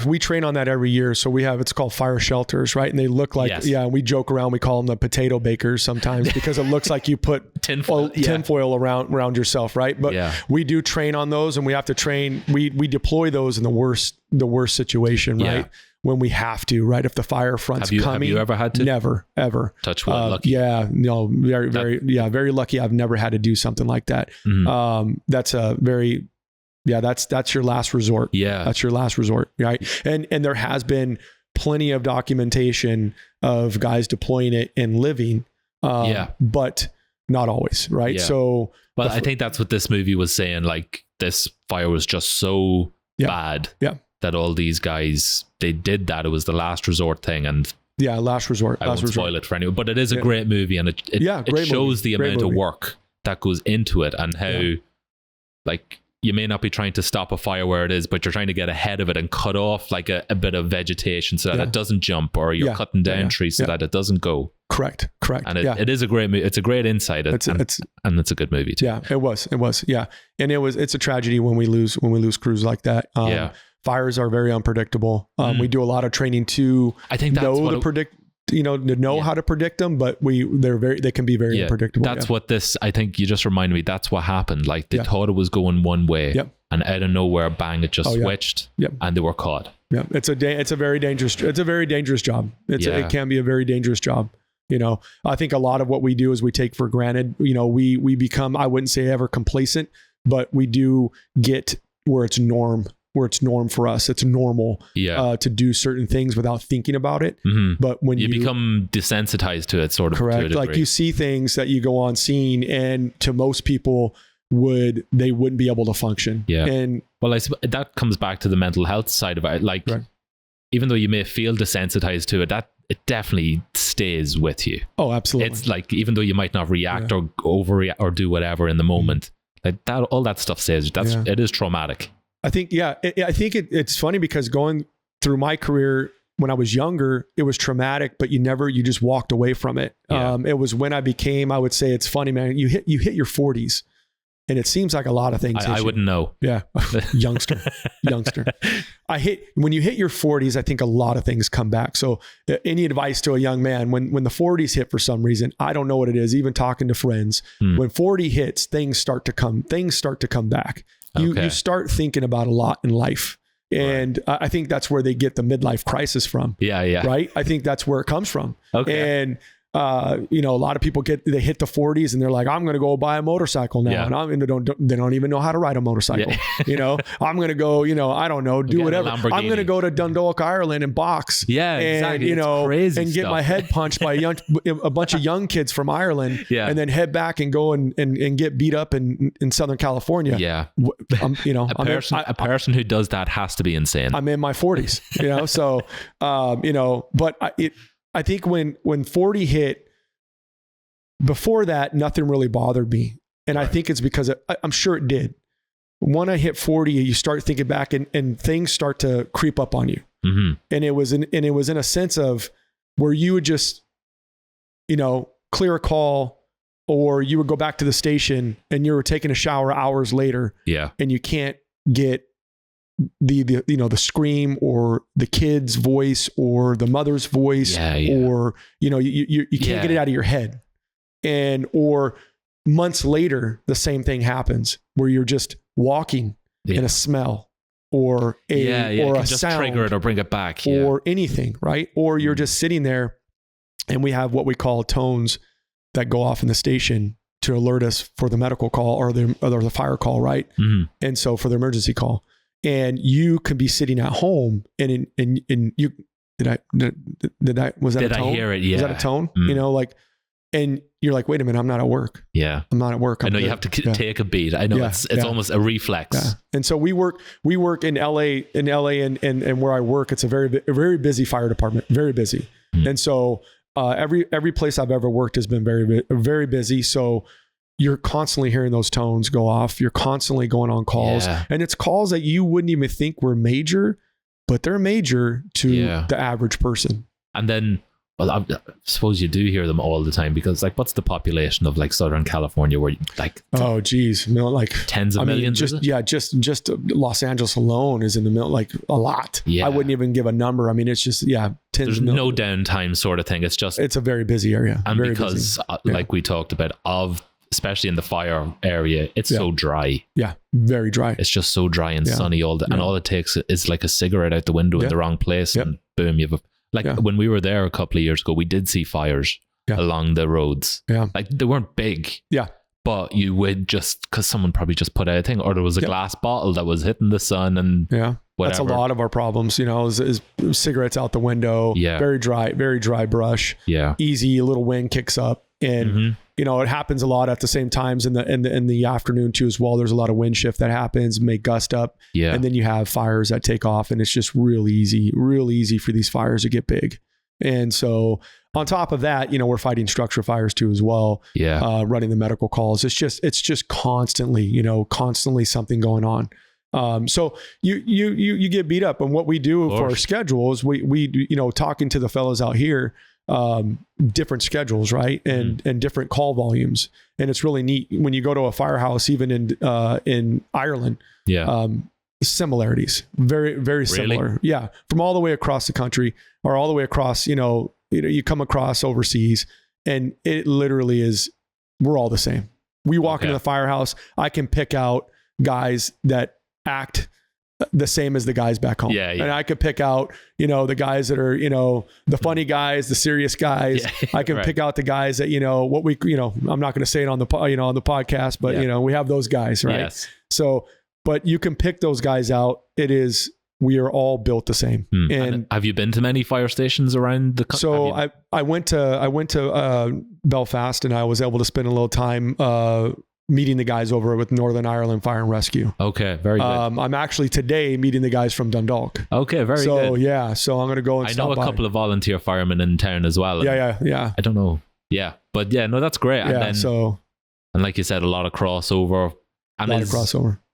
We train on that every year. So it's called fire shelters, right? And they look like, we joke around, we call them the potato bakers sometimes, because it looks like you put tinfoil around yourself, right? But we do train on those, and we have to train, we deploy those in the worst situation, right? When we have to, right? If the fire front's coming. Have you ever had to? Never, ever. Touch wood, lucky. Very lucky. I've never had to do something like that. Mm-hmm. That's your last resort. Yeah. That's your last resort, right? And there has been plenty of documentation of guys deploying it and living, but not always, right? Yeah. So, well, I think that's what this movie was saying. Like, this fire was just so bad. Yeah. That all these guys, they did that. It was the last resort thing. And last resort. I won't spoil it for anyone, but it is a great movie, and it shows the amount of work that goes into it, and how you may not be trying to stop a fire where it is, but you're trying to get ahead of it and cut off like a bit of vegetation so that it doesn't jump, or you're cutting down trees so that it doesn't go. Correct. And it is a great movie. It's a great insight. And it's a good movie too. Yeah, it was. Yeah. And it's a tragedy when we lose crews like that. Fires are very unpredictable. We do a lot of training to how to predict them, but they can be very unpredictable. That's what I think you just reminded me, that's what happened. Like, they thought it was going one way, and out of nowhere, bang, it just switched, and they were caught. Yeah. It's a very dangerous job. It can be a very dangerous job. I think a lot of what we do is we take for granted. we become, I wouldn't say ever complacent, but we do get where it's norm where it's norm for us. It's normal to do certain things without thinking about it. But when you become desensitized to it, sort of. Correct. Like you see things that you go on seeing, and to most people they wouldn't be able to function. Yeah. And well, that comes back to the mental health side of it. Like, even though you may feel desensitized to it, it definitely stays with you. Oh, absolutely. It's like, even though you might not react or overreact or do whatever in the moment, like that, all that stuff stays. It is traumatic. I think, I think it's funny because going through my career when I was younger, it was traumatic, but you just walked away from it. Yeah. It was when I would say, it's funny, man, you hit your 40s. And it seems like a lot of things. I wouldn't know. Yeah. youngster. When you hit your 40s, I think a lot of things come back. So any advice to a young man, when the 40s hit for some reason, I don't know what it is, even talking to friends, when 40 hits, things start to come back. You start thinking about a lot in life. And I think that's where they get the midlife crisis from. Yeah. Right. I think that's where it comes from. Okay. And a lot of people they hit the 40s and they're like, I'm going to go buy a motorcycle now. And they don't even know how to ride a motorcycle. I'm going to go, I don't know, do whatever. I'm going to go to Dundalk, Ireland and box. Yeah, exactly. And, crazy and get my head punched by a bunch of young kids from Ireland and then head back and go and get beat up in Southern California. Yeah. A person who does that has to be insane. I'm in my 40s, so, but I think when 40 hit, before that, nothing really bothered me. And I think it's because I'm sure it did. When I hit 40, you start thinking back and things start to creep up on you. And it was in a sense of where you would just, clear a call, or you would go back to the station and you were taking a shower hours later. Yeah. And you can't get the scream or the kid's voice or the mother's voice, or you can't get it out of your head. Or months later the same thing happens where you're just walking and a smell or a just sound, trigger it or bring it back or anything, right? Or you're just sitting there, and we have what we call tones that go off in the station to alert us for the medical call or the fire call, right? And so for the emergency call. And you can be sitting at home and you did I hear it? Yeah. Was that a tone? And you're like, wait a minute, I'm not at work. Yeah. I'm not at work. I know you have to take a beat. I know it's almost a reflex. Yeah. And so we work in LA and where I work, it's a very busy fire department, very busy. And so every place I've ever worked has been very, very busy. So you're constantly hearing those tones go off. You're constantly going on calls, and it's calls that you wouldn't even think were major, but they're major to the average person. And then, well, I suppose you do hear them all the time, because what's the population of Southern California where oh geez, tens of millions? Just Los Angeles alone is in the middle, a lot. Yeah. I wouldn't even give a number. I mean, it's just, tens There's no downtime sort of thing. It's a very busy area. And because like we talked about, especially in the fire area, it's so dry. Yeah, very dry. It's just so dry and sunny all and all it takes is a cigarette out the window in the wrong place, and boom, you have when we were there a couple of years ago, we did see fires along the roads. Yeah, they weren't big. Yeah, but you would because someone probably just put out a thing, or there was a glass bottle that was hitting the sun, and whatever. That's a lot of our problems. Is cigarettes out the window. Yeah, very dry brush. Yeah, easy. A little wind kicks up. And it happens a lot at the same times in the afternoon too as well. There's a lot of wind shift that happens, may gust up, and then you have fires that take off, and it's just real easy for these fires to get big. And so on top of that, we're fighting structure fires too as well. Yeah, running the medical calls. It's just constantly something going on. So you get beat up, and what we do for our schedule is we talking to the fellows out here. Different schedules, right? And different call volumes. And it's really neat when you go to a firehouse, even in Ireland, similarities, very, very similar. Really? Yeah. From all the way across the country, or all the way across, you come across overseas, and it literally is, we're all the same. We walk into the firehouse, I can pick out guys that act the same as the guys back home. Yeah. And I could pick out, the guys that are, the funny guys, the serious guys. Yeah. I can pick out the guys that, I'm not going to say it on the, on the podcast, but we have those guys, right? Yes. So but you can pick those guys out. We are all built the same. And have you been to many fire stations around the country? So I went to Belfast, and I was able to spend a little time meeting the guys over with Northern Ireland Fire and Rescue. Okay, very good. I'm actually today meeting the guys from Dundalk. Okay, very good. So yeah, so I'm going to go and stop by. I know a couple of volunteer firemen in town as well. Yeah. I don't know. Yeah, but yeah, no, that's great. Yeah, and like you said, a lot of crossover. And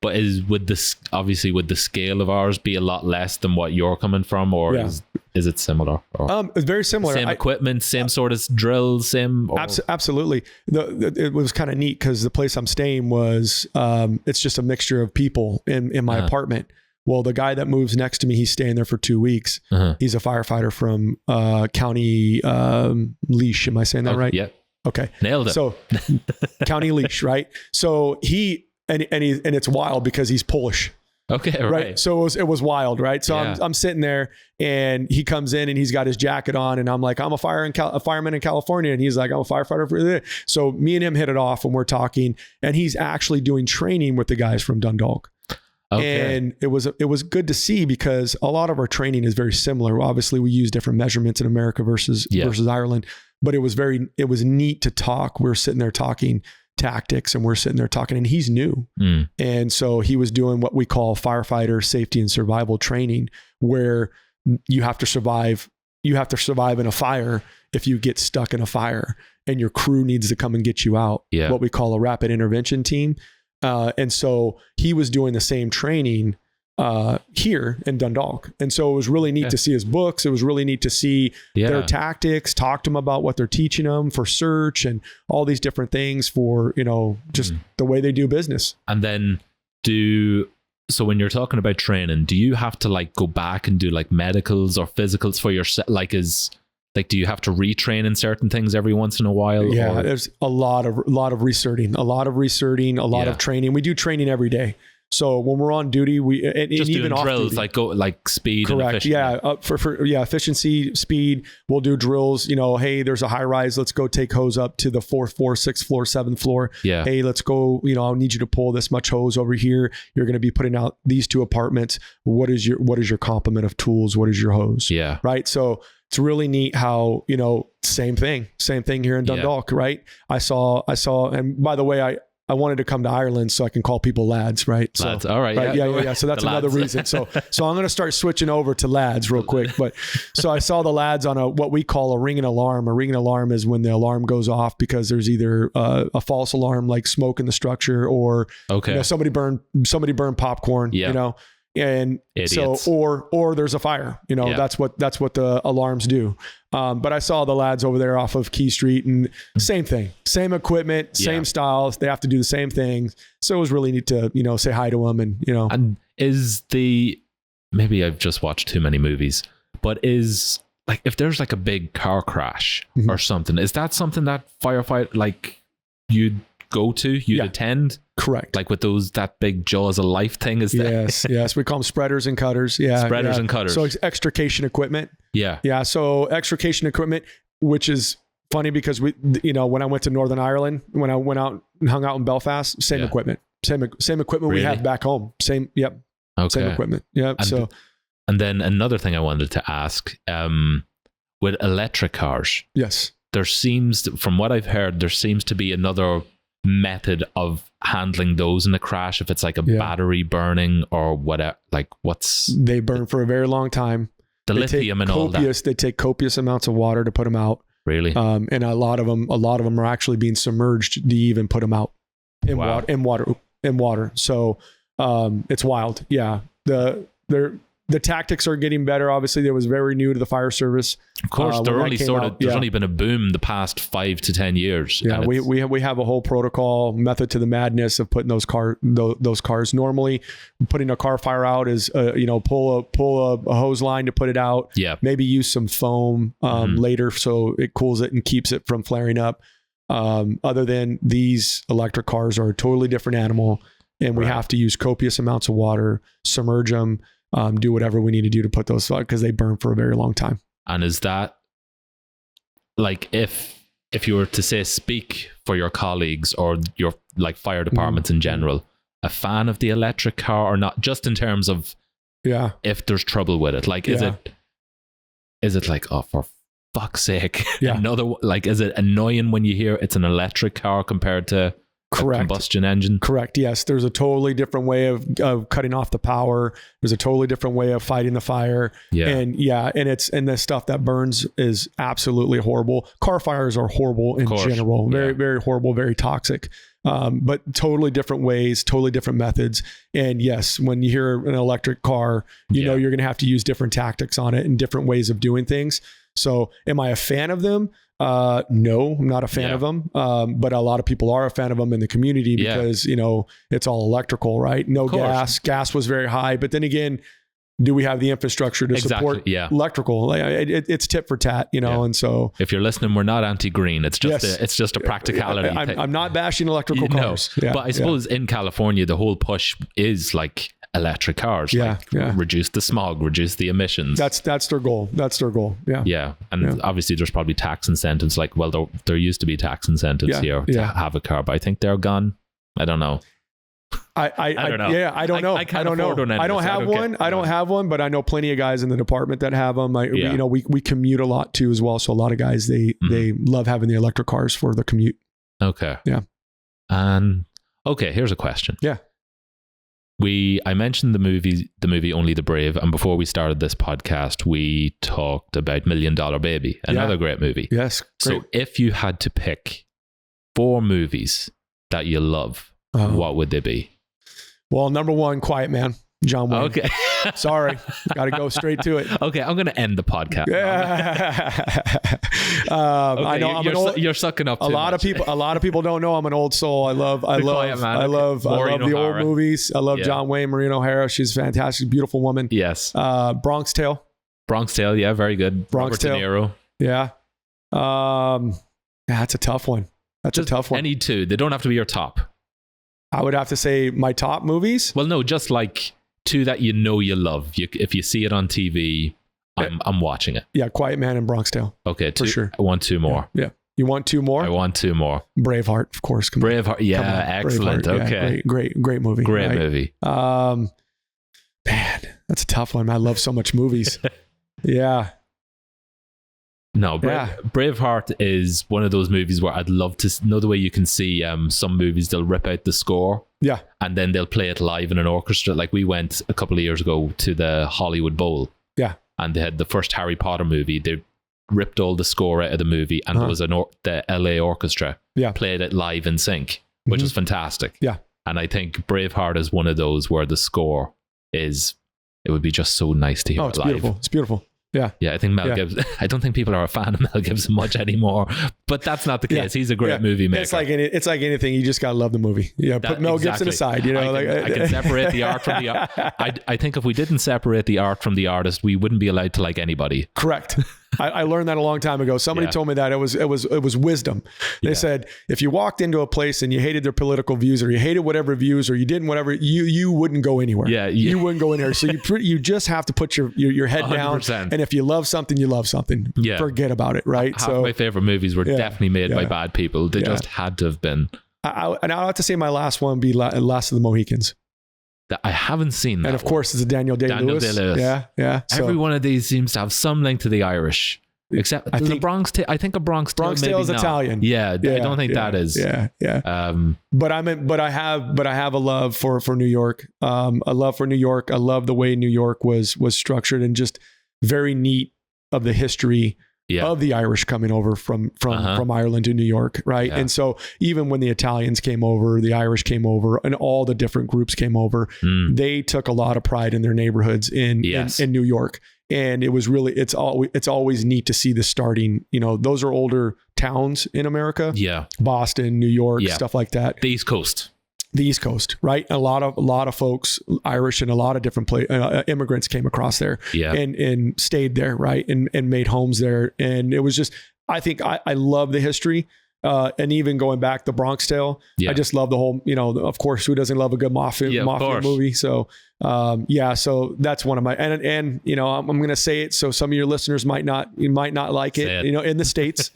But would the scale of ours be a lot less than what you're coming from, or is it similar? Or it's very similar. Same equipment, same sort of drills, same. Absolutely. It was kind of neat because the place I'm staying was it's just a mixture of people in my apartment. Well, the guy that moves next to me, he's staying there for 2 weeks. He's a firefighter from County Laois. Am I saying that right? Yeah. Okay. Nailed it. So County Laois, right? So and it's wild because he's Polish. Okay, right. So it was wild, right? So I'm sitting there, and he comes in, and he's got his jacket on, and I'm like, I'm a fireman in California, and he's like, I'm a firefighter for there. So me and him hit it off, and we're talking, and he's actually doing training with the guys from Dundalk. Okay. And it was good to see because a lot of our training is very similar. Obviously, we use different measurements in America versus Ireland, but it was neat to talk. We were sitting there talking tactics, and we're sitting there talking, and he's new. And so he was doing what we call firefighter safety and survival training, where you have to survive in a fire if you get stuck in a fire and your crew needs to come and get you out. What we call a rapid intervention team. And so he was doing the same training here in Dundalk. And so it was really neat to see his books. It was really neat to see their tactics, talk to them about what they're teaching them for search and all these different things for, just the way they do business. And then so when you're talking about training, do you have to go back and do medicals or physicals for yourself? Do you have to retrain in certain things every once in a while? Yeah, there's a lot of researching, a lot of training. We do training every day. So when we're on duty, we just even doing drills duty, speed. Correct. And efficiency. For efficiency, speed. We'll do drills. Hey, there's a high rise. Let's go take hose up to the 4th floor, 6th floor, 7th floor. Yeah. Hey, let's go. I need you to pull this much hose over here. You're going to be putting out these 2 apartments. What is your complement of tools? What is your hose? Yeah. Right. So it's really neat how same thing here in Dundalk. Right. I saw. And by the way, I wanted to come to Ireland so I can call people lads, right? So, lads. All right. Right? Yeah. So that's another reason. So I'm going to start switching over to lads real quick. But so I saw the lads on what we call a ringing alarm. A ringing alarm is when the alarm goes off because there's either a false alarm, like smoke in the structure, or somebody burned popcorn. Yeah. And idiots. So or there's a fire. That's what the alarms do. But I saw the lads over there off of Key Street, and same thing, same equipment, same styles. They have to do the same things. So it was really neat to say hi to them, and And maybe I've just watched too many movies, but is if there's a big car crash or something, is that something that firefight you'd go to, you'd attend? Correct. With that big jaws of life thing is that? Yes. We call them spreaders and cutters. Yeah. Spreaders and cutters. So it's extrication equipment. Yeah. Yeah. So extrication equipment, which is funny because when I went to Northern Ireland, when I went out and hung out in Belfast, same equipment, same equipment really? We have back home. Same. Yep. Okay. Same equipment. Yep. And then another thing I wanted to ask, with electric cars. Yes. From what I've heard, there seems to be another method of handling those in a crash, if it's a battery burning or whatever. They burn for a very long time. The lithium and all that. They take copious amounts of water to put them out. Really? And a lot of them are actually being submerged to even put them out in water. So it's wild. Yeah. The tactics are getting better. Obviously, it was very new to the fire service. Of course, there's only been a boom the past 5 to 10 years. Yeah, we have a whole protocol, method to the madness of putting those cars. Normally, putting a car fire out is pull a hose line to put it out. Yeah, maybe use some foam later so it cools it and keeps it from flaring up. Other than these electric cars are a totally different animal, and we have to use copious amounts of water, submerge them. Do whatever we need to do to put those, because they burn for a very long time. And is that if you were to say speak for your colleagues or your fire departments in general, a fan of the electric car or not? Just in terms of if there's trouble with it, like is it like, oh, for fuck's sake, another, like, is it annoying when you hear it's an electric car compared to a combustion engine? Correct. Yes. There's a totally different way of cutting off the power. There's a totally different way of fighting the fire. Yeah. And the stuff that burns is absolutely horrible. Car fires are horrible in general. Very, very horrible, very toxic. But totally different ways, totally different methods. And yes, when you hear an electric car, you know, you're going to have to use different tactics on it and different ways of doing things. So am I a fan of them? No, I'm not a fan of them. But a lot of people are a fan of them in the community because, you know, it's all electrical, right? No gas. Gas was very high. But then again, do we have the infrastructure to support electrical? It's tit for tat, you know. And so if you're listening, we're not anti-green. It's just it's just a practicality. I'm not bashing electrical cars. But I suppose in California, the whole push is like electric cars, reduce the smog, reduce the emissions. That's their goal. And obviously there's probably tax incentives, like, well, there used to be tax incentives here to have a car, but I think they're gone. I don't know. I don't know. I don't know. I don't know. I don't have one. I don't have one, but I know plenty of guys in the department that have them. You know, we commute a lot too as well. So a lot of guys, they love having the electric cars for the commute. Okay. Yeah. And okay, here's a question. Yeah. I mentioned the movie Only the Brave, and before we started this podcast, we talked about $1 Million Baby, another great movie. Yes. Great. So if you had to pick 4 movies that you love, what would they be? Well, number 1, Quiet Man, John Wayne. Okay. Sorry. Got to go straight to it. Okay, I'm going to end the podcast. I know you're sucking up. A lot of people don't know I'm an old soul. I love the old movies. I love John Wayne, Maureen O'Hara. She's a fantastic, beautiful woman. Yes. Bronx Tale. Yeah, very good. Bronx Tale. De Niro. Yeah. That's a tough one. Any 2. They don't have to be your top. I would have to say my top movies. Well, no, just like 2 that you know you love. If you see it on TV, I'm watching it. Yeah, Quiet Man and Bronx Tale. Okay, 2. For sure. I want 2 more. Yeah. You want 2 more? I want 2 more. Braveheart, of course. Braveheart, excellent. Braveheart, okay. Great movie. Great movie. Man, that's a tough one. I love so much movies. Yeah. No, Braveheart is one of those movies where I'd love to know the way you can see some movies, they'll rip out the score. Yeah. And then they'll play it live in an orchestra. Like we went a couple of years ago to the Hollywood Bowl. Yeah. And they had the first Harry Potter movie. They ripped all the score out of the movie, and it was the LA orchestra played it live in sync, which is fantastic. Yeah. And I think Braveheart is one of those where the score it would be just so nice to hear it live. Beautiful. It's beautiful. Yeah. Yeah, I think Mel Gibson, I don't think people are a fan of Mel Gibson much anymore, but that's not the case. He's a great movie maker. It's like anything. You just got to love the movie. Yeah. Put Mel Gibson aside, you know, I can separate the art from the art. I think if we didn't separate the art from the artist, we wouldn't be allowed to like anybody. Correct. I learned that a long time ago. Somebody told me that it was wisdom. They said, if you walked into a place and you hated their political views, or you hated whatever views, or you didn't whatever, you wouldn't go anywhere. Yeah. You wouldn't go in there. So you just have to put your head 100%. Down. And if you love something, you love something. Yeah. Forget about it. Right. Half my favorite movies were definitely made by bad people. They just had to have been. And I'll have to say my last one be Last of the Mohicans. I haven't seen that. And of course, it's a Daniel Day-Lewis. Yeah. So, every one of these seems to have some link to the Irish. Except I think a Bronx Tale is Italian. Yeah, I don't think that is. Yeah. But I have a love for New York. A love for New York. I love the way New York was structured, and just very neat of the history of the Irish coming over from Ireland to New York, right? Yeah. And so even when the Italians came over, the Irish came over, and all the different groups came over, they took a lot of pride in their neighborhoods in New York. And it was really, it's always neat to see the starting, you know, those are older towns in America. Yeah. Boston, New York, stuff like that. The East Coast, right? A lot of folks, Irish and a lot of different immigrants came across there and stayed there, right? And made homes there. And it was just, I think I love the history. And even going back, the Bronx Tale, I just love the whole, you know, of course, who doesn't love a good mafia movie? So, so that's one of my, and you know, I'm going to say it. So some of your listeners might not like it, you know, in the States,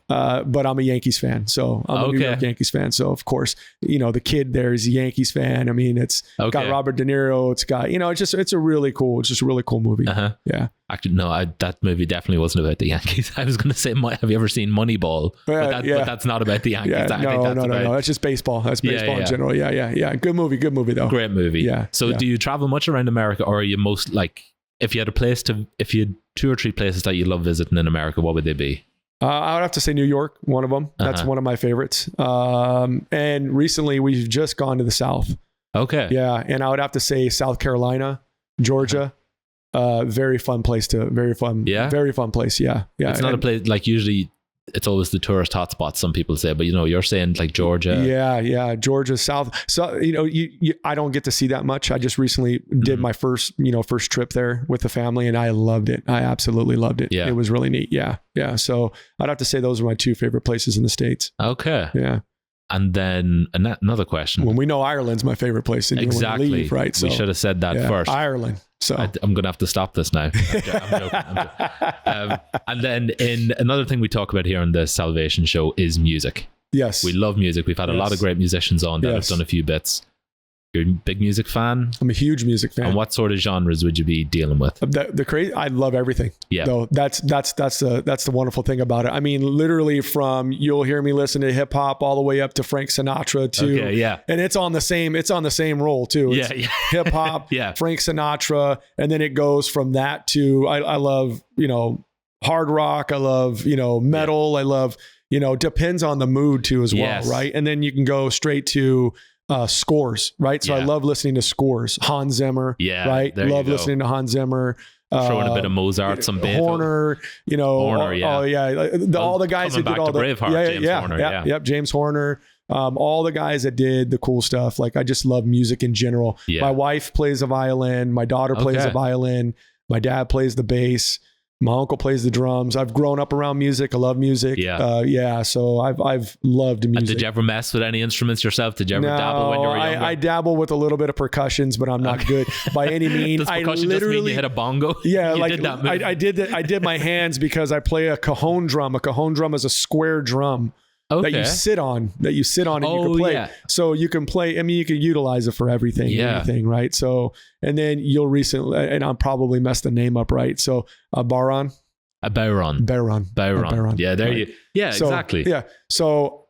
But I'm a Yankees fan. So I'm a New York Yankees fan. So of course, the kid there is a Yankees fan. I mean, it's got Robert De Niro. It's got, it's a really cool movie. Uh-huh. Yeah. Actually, no, that movie definitely wasn't about the Yankees. I was going to say, have you ever seen Moneyball? But that's not about the Yankees. Yeah, no. That's just baseball. That's baseball in general. Yeah. Good movie though. Great movie. Yeah. So do you travel much around America, or are you most like, if you had 2 or 3 places that you love visiting in America, what would they be? I would have to say New York, one of them. That's one of my favorites. And recently we've just gone to the South. Okay. Yeah. And I would have to say South Carolina, Georgia. Very fun place. Very fun place. Yeah. It's not a place like, usually it's always the tourist hotspot, some people say, but you're saying like Georgia. Yeah. Georgia, South. So, I don't get to see that much. I just recently did my first trip there with the family, and I loved it. I absolutely loved it. Yeah. It was really neat. Yeah. So I'd have to say those are my 2 favorite places in the States. Okay. Yeah. And then another question. When we know Ireland's my favorite place, and exactly, you want to leave, right? So, we should have said that first. Ireland. So I'm going to have to stop this now. I'm joking. And then another thing we talk about here on the Salvation Show is music. Yes. We love music. We've had a lot of great musicians on that have done a few bits. You're a big music fan? I'm a huge music fan. And what sort of genres would you be dealing with? The crazy, I love everything. Yeah. Though that's the wonderful thing about it. I mean, literally from, you'll hear me listen to hip hop all the way up to Frank Sinatra to, and it's on the same roll too. It's hip hop, Frank Sinatra. And then it goes from that to, I love, hard rock. I love, metal. I love, depends on the mood too as well. Right. And then you can go straight to, scores, right? So I love listening to scores. Hans Zimmer, right? Love listening to Hans Zimmer. Throwing a bit of Mozart, some Beethoven. Horner, all the guys that did all the Braveheart, James Horner, James Horner. All the guys that did the cool stuff. Like, I just love music in general. My wife plays a violin. My daughter plays a violin. My dad plays the bass. My uncle plays the drums. I've grown up around music. I love music. So I've loved music. And did you ever mess with any instruments yourself? Did you ever dabble when you were younger? I dabble with a little bit of percussions, but I'm not good by any means. Does percussion just mean you hit a bongo? Yeah, I did my hands because I play a cajon drum. A cajon drum is a square drum. That you sit on and you can play. So you can play, you can utilize it for everything, right? So, and then you'll recently, and I'll probably mess the name up, right? So Baron. Yeah, there you, exactly. Yeah. So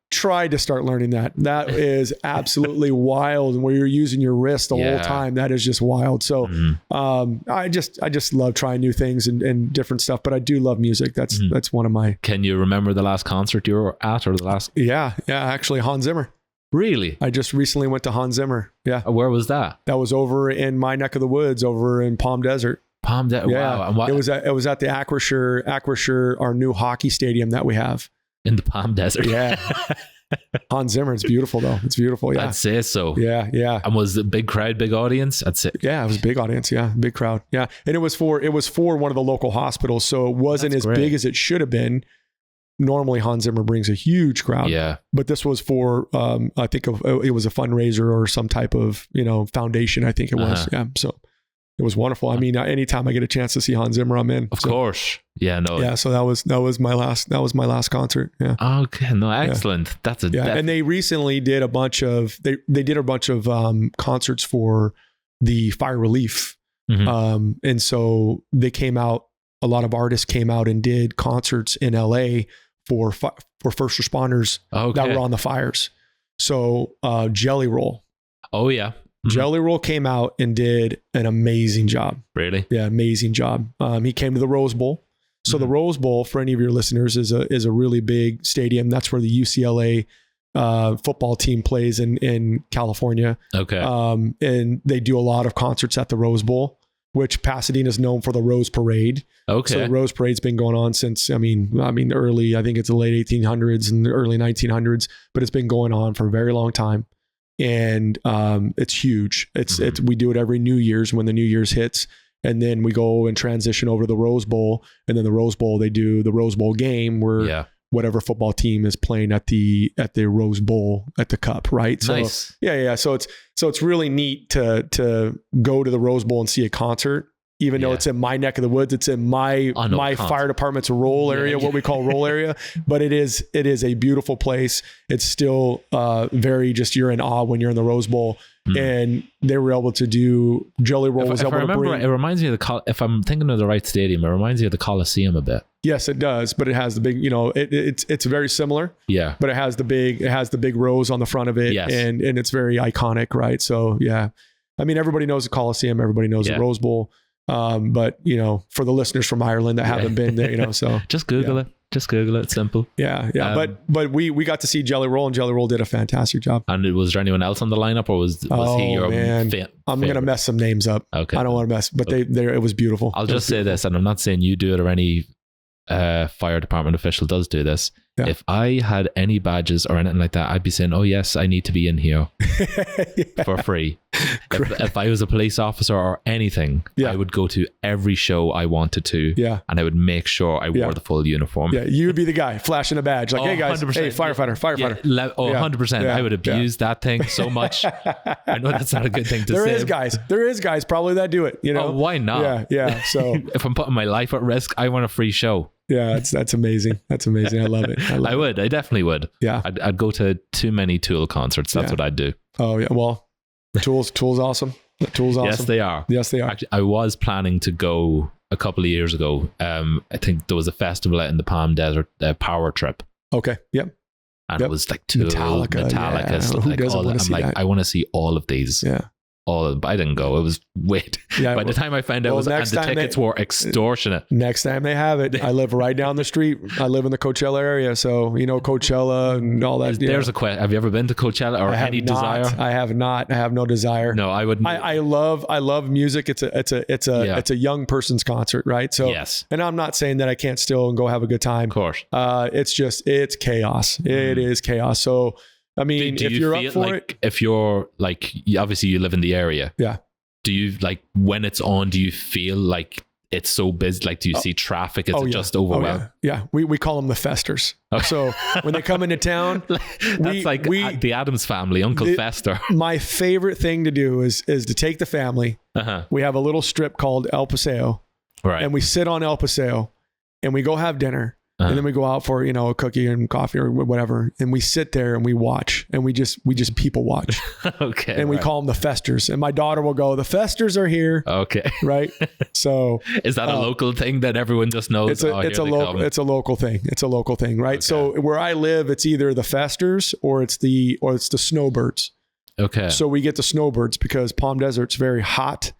try to start learning that. That is absolutely wild. And where you're using your wrist the whole time, that is just wild. So I just love trying new things and different stuff, but I do love music. That's one of my... Can you remember the last concert you were at, or the last... Yeah, actually Hans Zimmer. Really? I just recently went to Hans Zimmer. Yeah. Where was that? That was over in my neck of the woods, over in Palm Desert. Wow. And what? It was at the Acrisure, our new hockey stadium that we have. In the Palm Desert. Yeah. Hans Zimmer. It's beautiful though. It's beautiful. Yeah. I'd say so. Yeah. And was the big crowd, big audience? I'd say. Yeah, it was a big audience. Yeah. Big crowd. Yeah. And it was for one of the local hospitals. So it wasn't as big as it should have been. Normally Hans Zimmer brings a huge crowd. Yeah. But this was for, I think it was a fundraiser or some type of, foundation. I think it was. Yeah. So it was wonderful. I mean, anytime I get a chance to see Hans Zimmer, I'm in. Of course. Yeah, no. Yeah, so that was my last concert. Yeah. Okay, no, excellent. That's a and they recently did a bunch of concerts for the fire relief. And so they came out, a lot of artists came out and did concerts in LA for first responders that were on the fires. So Jelly Roll. Oh yeah. Jelly Roll came out and did an amazing job. Really? Yeah, amazing job. He came to the Rose Bowl. So the Rose Bowl, for any of your listeners, is a really big stadium. That's where the UCLA football team plays in California. Okay. And they do a lot of concerts at the Rose Bowl, which Pasadena is known for the Rose Parade. Okay. So the Rose Parade's been going on since, I think it's the late 1800s and the early 1900s, but it's been going on for a very long time. And it's huge. We do it every New Year's when the New Year's hits, and then we go and transition over to the Rose Bowl, and then the Rose Bowl, they do the Rose Bowl game where whatever football team is playing at the Rose Bowl at the Cup, right? So nice. Yeah. So it's really neat to go to the Rose Bowl and see a concert even though it's in my neck of the woods, it's in my fire department's role area, what we call role area. But it is a beautiful place. It's still very just, you're in awe when you're in the Rose Bowl. And they were able to do Jelly Roll. If I remember, it reminds me of if I'm thinking of the right stadium, it reminds me of the Coliseum a bit. Yes, it does. But it has the big, it's very similar. Yeah. But it has the big rose on the front of it. Yes. And it's very iconic, right? So yeah, I mean, everybody knows the Coliseum. Everybody knows the Rose Bowl. But for the listeners from Ireland that haven't been there, so just Google it. Just Google it. It's simple. Yeah. But we got to see Jelly Roll, and Jelly Roll did a fantastic job. And was there anyone else on the lineup, or was he your favorite? I'm gonna mess some names up. Okay. I don't want to mess, but it was beautiful. I'll just say this, and I'm not saying you do it or any fire department official does do this. Yeah. If I had any badges or anything like that, I'd be saying, oh yes, I need to be in here for free. If I was a police officer or anything, I would go to every show I wanted to, and I would make sure I wore the full uniform. Yeah, you would be the guy flashing a badge like, hey guys, 100%. Hey, firefighter. 100%. I would abuse that thing so much. I know that's not a good thing to say. There is guys probably that do it, Oh, why not? Yeah. So if I'm putting my life at risk, I want a free show. Yeah, that's amazing. That's amazing. I love it. I definitely would. Yeah. I'd go to too many Tool concerts. That's what I'd do. Oh yeah. Well, Tool's awesome. Tool's awesome. Yes, they are. Yes, they are. Actually, I was planning to go a couple of years ago. I think there was a festival out in the Palm Desert, Power Trip. Okay. Yep. And it was like Tool, Metallica. Stuff like all. I'm like, I want to see all of these. Yeah. But I didn't go. It was wait. Yeah, by the time I found out, the tickets were extortionate. Next time they have it, I live right down the street. I live in the Coachella area, so Coachella and all that. There's a question. Have you ever been to Coachella or any desire? I have not. I have no desire. No, I wouldn't. I love music. It's a young person's concert, right? So yes. And I'm not saying that I can't still go have a good time. Of course. It's chaos. It is chaos. So. I mean, if you're up for it, if you're like, obviously you live in the area. Yeah. Do you when it's on, do you feel like it's so busy? Like, do you see traffic? Is it just overwhelmed? Yeah. We call them the festers. So when they come into town, that's the Addams Family, Uncle Fester. My favorite thing to do is to take the family. We have a little strip called El Paseo. Right. And we sit on El Paseo and we go have dinner. And then we go out for, a cookie and coffee or whatever. And we sit there and we watch and we just people watch. Okay. And we call them the festers. And my daughter will go, the festers are here. Okay. Right. So is that a local thing that everyone just knows? It's a local thing. It's a local thing. Right. Okay. So where I live, it's either the festers or it's the snowbirds. Okay. So we get the snowbirds because Palm Desert's very hot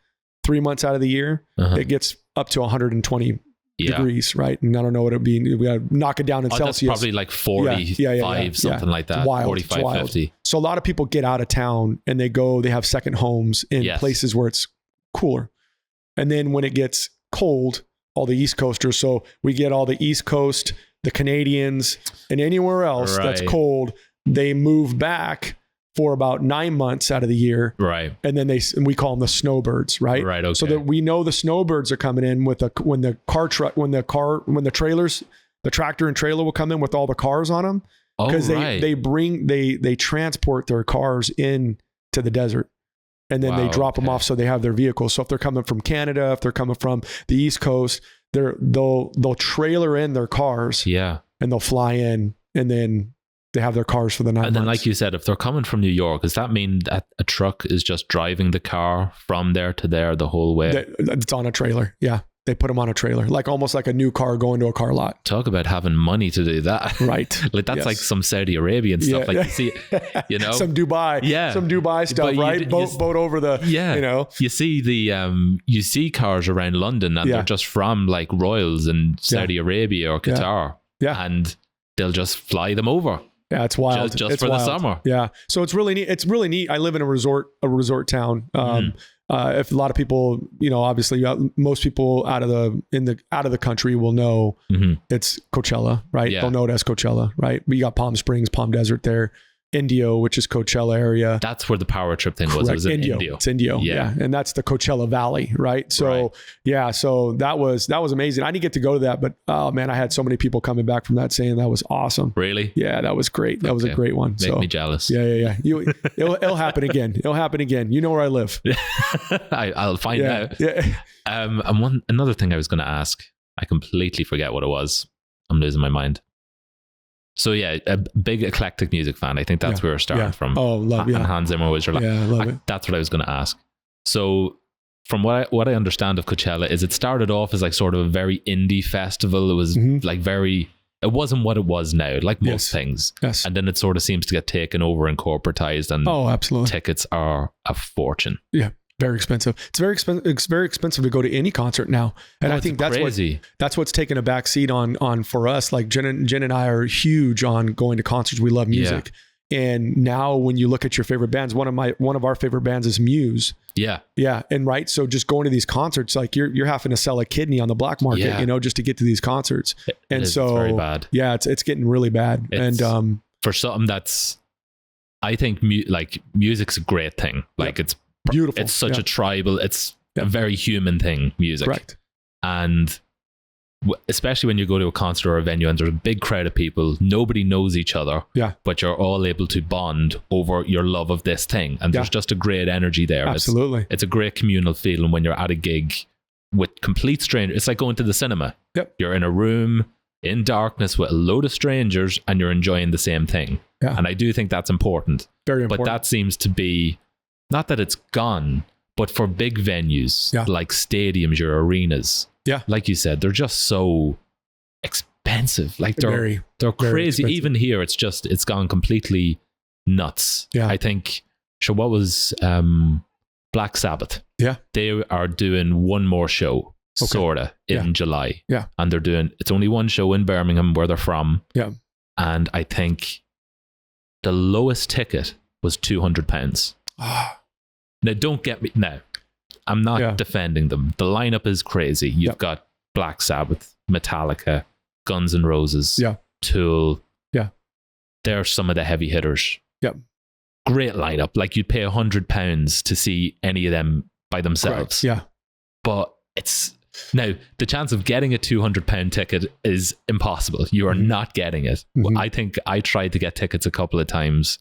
3 months out of the year. It gets up to 120 degrees, right? And I don't know what it'd be. We got to knock it down in Celsius. That's probably like 45, something like that. Wild. 45, 50. So a lot of people get out of town and they have second homes in places where it's cooler. And then when it gets cold, all the East Coasters, so we get all the East Coast, the Canadians, and anywhere else that's cold, they move back for about 9 months out of the year. Right. And then we call them the snowbirds, right? Right. Okay. So that we know the snowbirds are coming in when the trailers, the tractor and trailer will come in with all the cars on them. Because they transport their cars in to the desert and then they drop them off so they have their vehicles. So if they're coming from Canada, if they're coming from the East Coast, they'll trailer in their cars. Yeah. And they'll fly in and then they have their cars for the 9 months. And then, like you said, if they're coming from New York, does that mean that a truck is just driving the car from there to there the whole way? It's on a trailer. Yeah. They put them on a trailer, almost like a new car going to a car lot. Talk about having money to do that. Right. That's like some Saudi Arabian stuff. You see, some Dubai, some Dubai stuff, right? Boat over the, You see you see cars around London and they're just from like Royals in Saudi Arabia or Qatar. Yeah. And they'll just fly them over. Yeah, it's wild. Just for the summer. Yeah. So it's really neat. It's really neat. I live in a resort town. If a lot of people, obviously most people out of the country will know it's Coachella, right? They'll know it as Coachella, right? We got Palm Springs, Palm Desert there. Indio, which is Coachella area. That's where the power trip thing was. Correct. It was in Indio. Indio. It's Indio. Yeah. And that's the Coachella Valley, right? So so that was amazing. I didn't get to go to that, but oh man, I had so many people coming back from that saying that was awesome. Really? Yeah, that was great. That was a great one. Make me jealous. Yeah. It'll happen again. It'll happen again. You know where I live. I'll find out. Yeah. And another thing I was going to ask, I completely forget what it was. I'm losing my mind. So yeah, a big eclectic music fan. I think that's where we're starting from. Oh, love And Hans Zimmer was your I love it. That's what I was going to ask. So from what I understand of Coachella is it started off as like sort of a very indie festival. It was like it wasn't what it was now, like most things. Yes. And then it sort of seems to get taken over and corporatized, and absolutely. tickets are a fortune. Yeah. Very expensive. It's very expensive to go to any concert now, and I think that's crazy. That's what's taken a back seat on for us. Like Jen and I are huge on going to concerts. We love music, and now when you look at your favorite bands, one of our favorite bands is Muse. Yeah, and right. So just going to these concerts, like you're having to sell a kidney on the black market, just to get to these concerts, it's very bad. Yeah, it's getting really bad, and for something that's, I think music's a great thing. Like it's beautiful. It's such a tribal, it's a very human thing, music. Correct. And especially when you go to a concert or a venue and there's a big crowd of people, nobody knows each other, but you're all able to bond over your love of this thing. And there's just a great energy there. Absolutely. It's a great communal feeling when you're at a gig with complete strangers. It's like going to the cinema. Yep. You're in a room in darkness with a load of strangers and you're enjoying the same thing. Yeah. And I do think that's important. Very important. But that seems to be, not that it's gone, but for big venues like stadiums, your arenas, like you said, they're just so expensive. Like they're crazy. Expensive. Even here, it's gone completely nuts. Yeah. I think, what was Black Sabbath? Yeah. They are doing one more show, sorta, in July. Yeah. And it's only one show in Birmingham where they're from. Yeah. And I think the lowest ticket was £200. Now, don't get me. Now, I'm not defending them. The lineup is crazy. You've got Black Sabbath, Metallica, Guns N' Roses, Tool. Yeah, they're some of the heavy hitters. Yep, great lineup. Like you'd pay £100 to see any of them by themselves. Correct. Yeah, but now the chance of getting a £200 ticket is impossible. You are not getting it. I think I tried to get tickets a couple of times.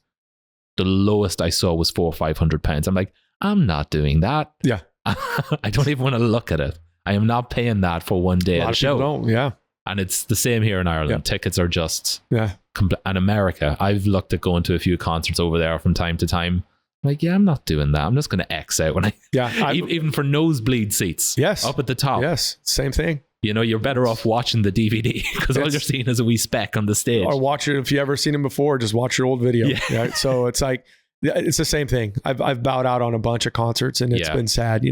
The lowest I saw was £400 or £500. I'm like, I'm not doing that. Yeah. I don't even want to look at it. I am not paying that for one day at a show. Don't. Yeah. And it's the same here in Ireland. Tickets are just and America. I've looked at going to a few concerts over there from time to time. Like, I'm not doing that. I'm just going to X out when even for nosebleed seats. Yes. Up at the top. Yes. Same thing. You're better off watching the DVD because all you're seeing is a wee speck on the stage. Or watch it if you ever seen him before. Just watch your old video. Yeah. Right? So it's like it's the same thing. I've bowed out on a bunch of concerts and it's been sad.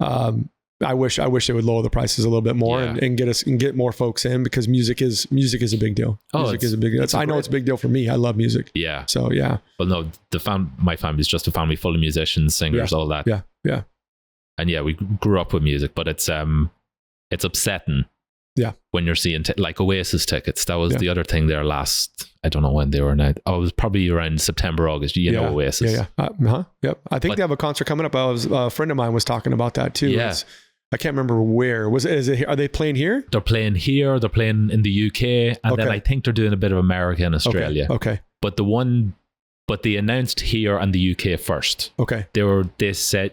I wish they would lower the prices a little bit more and get more folks in because music is a big deal. Music is a big deal. I know it's a big deal for me. I love music. Yeah. So yeah. Well, no, my family is just a family full of musicians, singers, all that. Yeah. Yeah. And we grew up with music, but it's upsetting. Yeah. When you're seeing like Oasis tickets, that was the other thing there last, I don't know when they were now. It was probably around September, August. Know Oasis. Yeah. Yep. I think they have a concert coming up. A friend of mine was talking about that too. Yeah. I can't remember where. Are they playing here? They're playing here. They're playing in the UK. And then I think they're doing a bit of America and Australia. Okay. But they announced here and the UK first. Okay. They said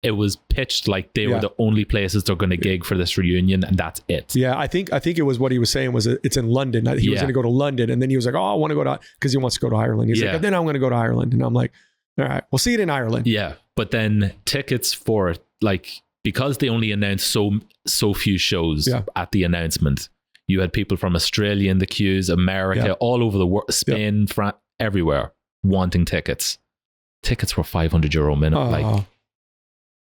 it was pitched like they were the only places they're going to gig for this reunion, and that's it. Yeah, I think it was what he was saying was it's in London. He was going to go to London, and then he was like, "Oh, I want to go to," because he wants to go to Ireland. He's like, "Then I'm going to go to Ireland," and I'm like, "All right, we'll see it in Ireland." Yeah, but then tickets for it, like because they only announced so few shows at the announcement, you had people from Australia in the queues, America, all over the world, Spain, France, everywhere wanting tickets. Tickets were €500 a minute, like.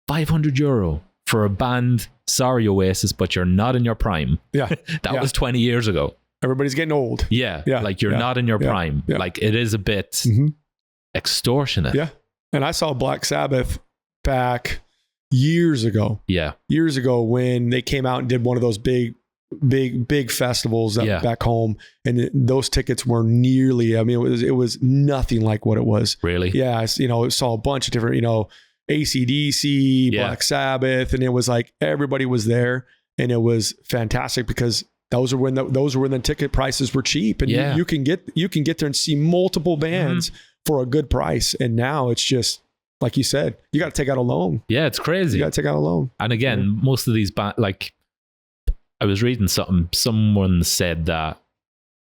€500 for a band. Sorry, Oasis, but you're not in your prime. Yeah. That was 20 years ago. Everybody's getting old. Yeah. Like you're not in your prime. Yeah. Like it is a bit extortionate. Yeah. And I saw Black Sabbath back years ago. Yeah. Years ago when they came out and did one of those big big festivals back home, and those tickets were nearly, I mean, it was nothing like what it was. Really? Yeah. You know, it saw a bunch of different, you know, AC/DC, Black Sabbath, and it was like everybody was there, and it was fantastic because those were when the ticket prices were cheap, and you can get there and see multiple bands for a good price. And now it's just, like you said, you got to take out a loan. Yeah, it's crazy. You got to take out a loan. And again, most of these bands, like, I was reading someone said that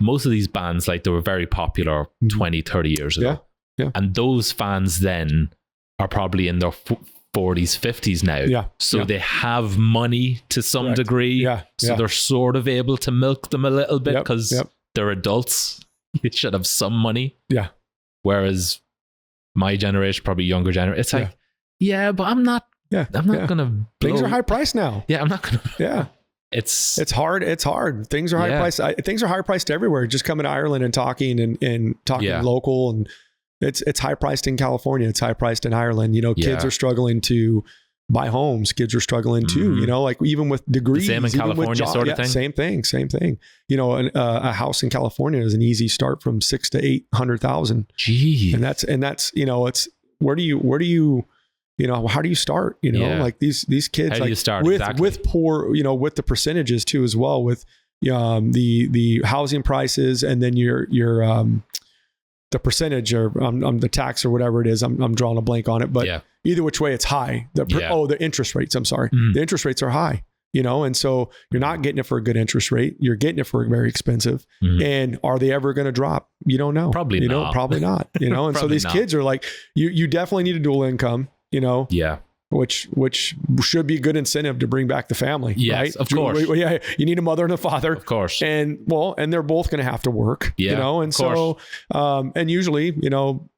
most of these bands, like, they were very popular 20, 30 years ago. Yeah. And those fans then are probably in their 40s, 50s now. Yeah. So they have money to some degree. Yeah. So they're sort of able to milk them a little bit because they're adults. You should have some money. Yeah. Whereas my generation, probably younger generation, it's like, but I'm not going to. Things are high priced now. Yeah. I'm not going to. Yeah. It's hard. Things are high priced. Things are high priced everywhere. Just coming to Ireland and talking and talking local, and it's high priced in California. It's high priced in Ireland. You know, kids are struggling to buy homes. Kids are struggling too. You know, like even with degrees, the same in California, sort of thing. Same thing. You know, a house in California is an easy start from $600,000 to $800,000. Gee, and that's you know, it's where do you you know, how do you start? You know, like these kids, how like do you start? with poor, you know, with the percentages too as well, with the housing prices, and then your the percentage or the tax or whatever it is. I'm drawing a blank on it, but either which way, it's high. The interest rates. I'm sorry, the interest rates are high. You know, and so you're not getting it for a good interest rate. You're getting it for very expensive. And are they ever going to drop? You don't know. Probably not. Probably not. You know, and so these kids are like, you definitely need a dual income. You know, which should be a good incentive to bring back the family. Yes, right? Of course. Yeah, you need a mother and a father, of course, and they're both going to have to work. You know, and so and usually, you know,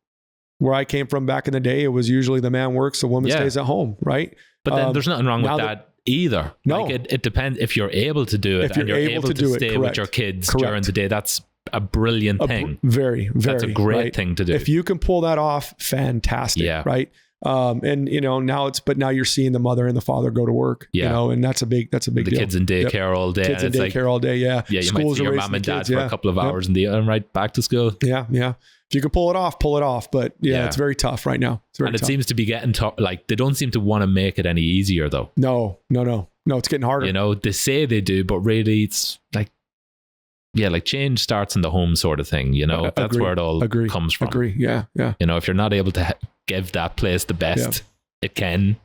where I came from back in the day, it was usually the man works, the woman stays at home, right? But then there's nothing wrong with that either. No, like it depends if you're able to do it and you're able to stay with your kids during the day. That's a brilliant thing. Very, very. That's a great thing to do. If you can pull that off, fantastic. Yeah. Right. And you know, now you're seeing the mother and the father go to work, you know, and that's a big deal. The kids in daycare all day. Kids in daycare all day. Yeah. Yeah. You might see your mom and dad for a couple of hours and then right back to school. Yeah. Yeah. If you can pull it off, but it's very tough right now. It seems to be getting tough. Like they don't seem to want to make it any easier though. No, it's getting harder. You know, they say they do, but really it's like, like change starts in the home sort of thing, you know, that's where it all comes from. Yeah. You know, if you're not able to give that place the best it can,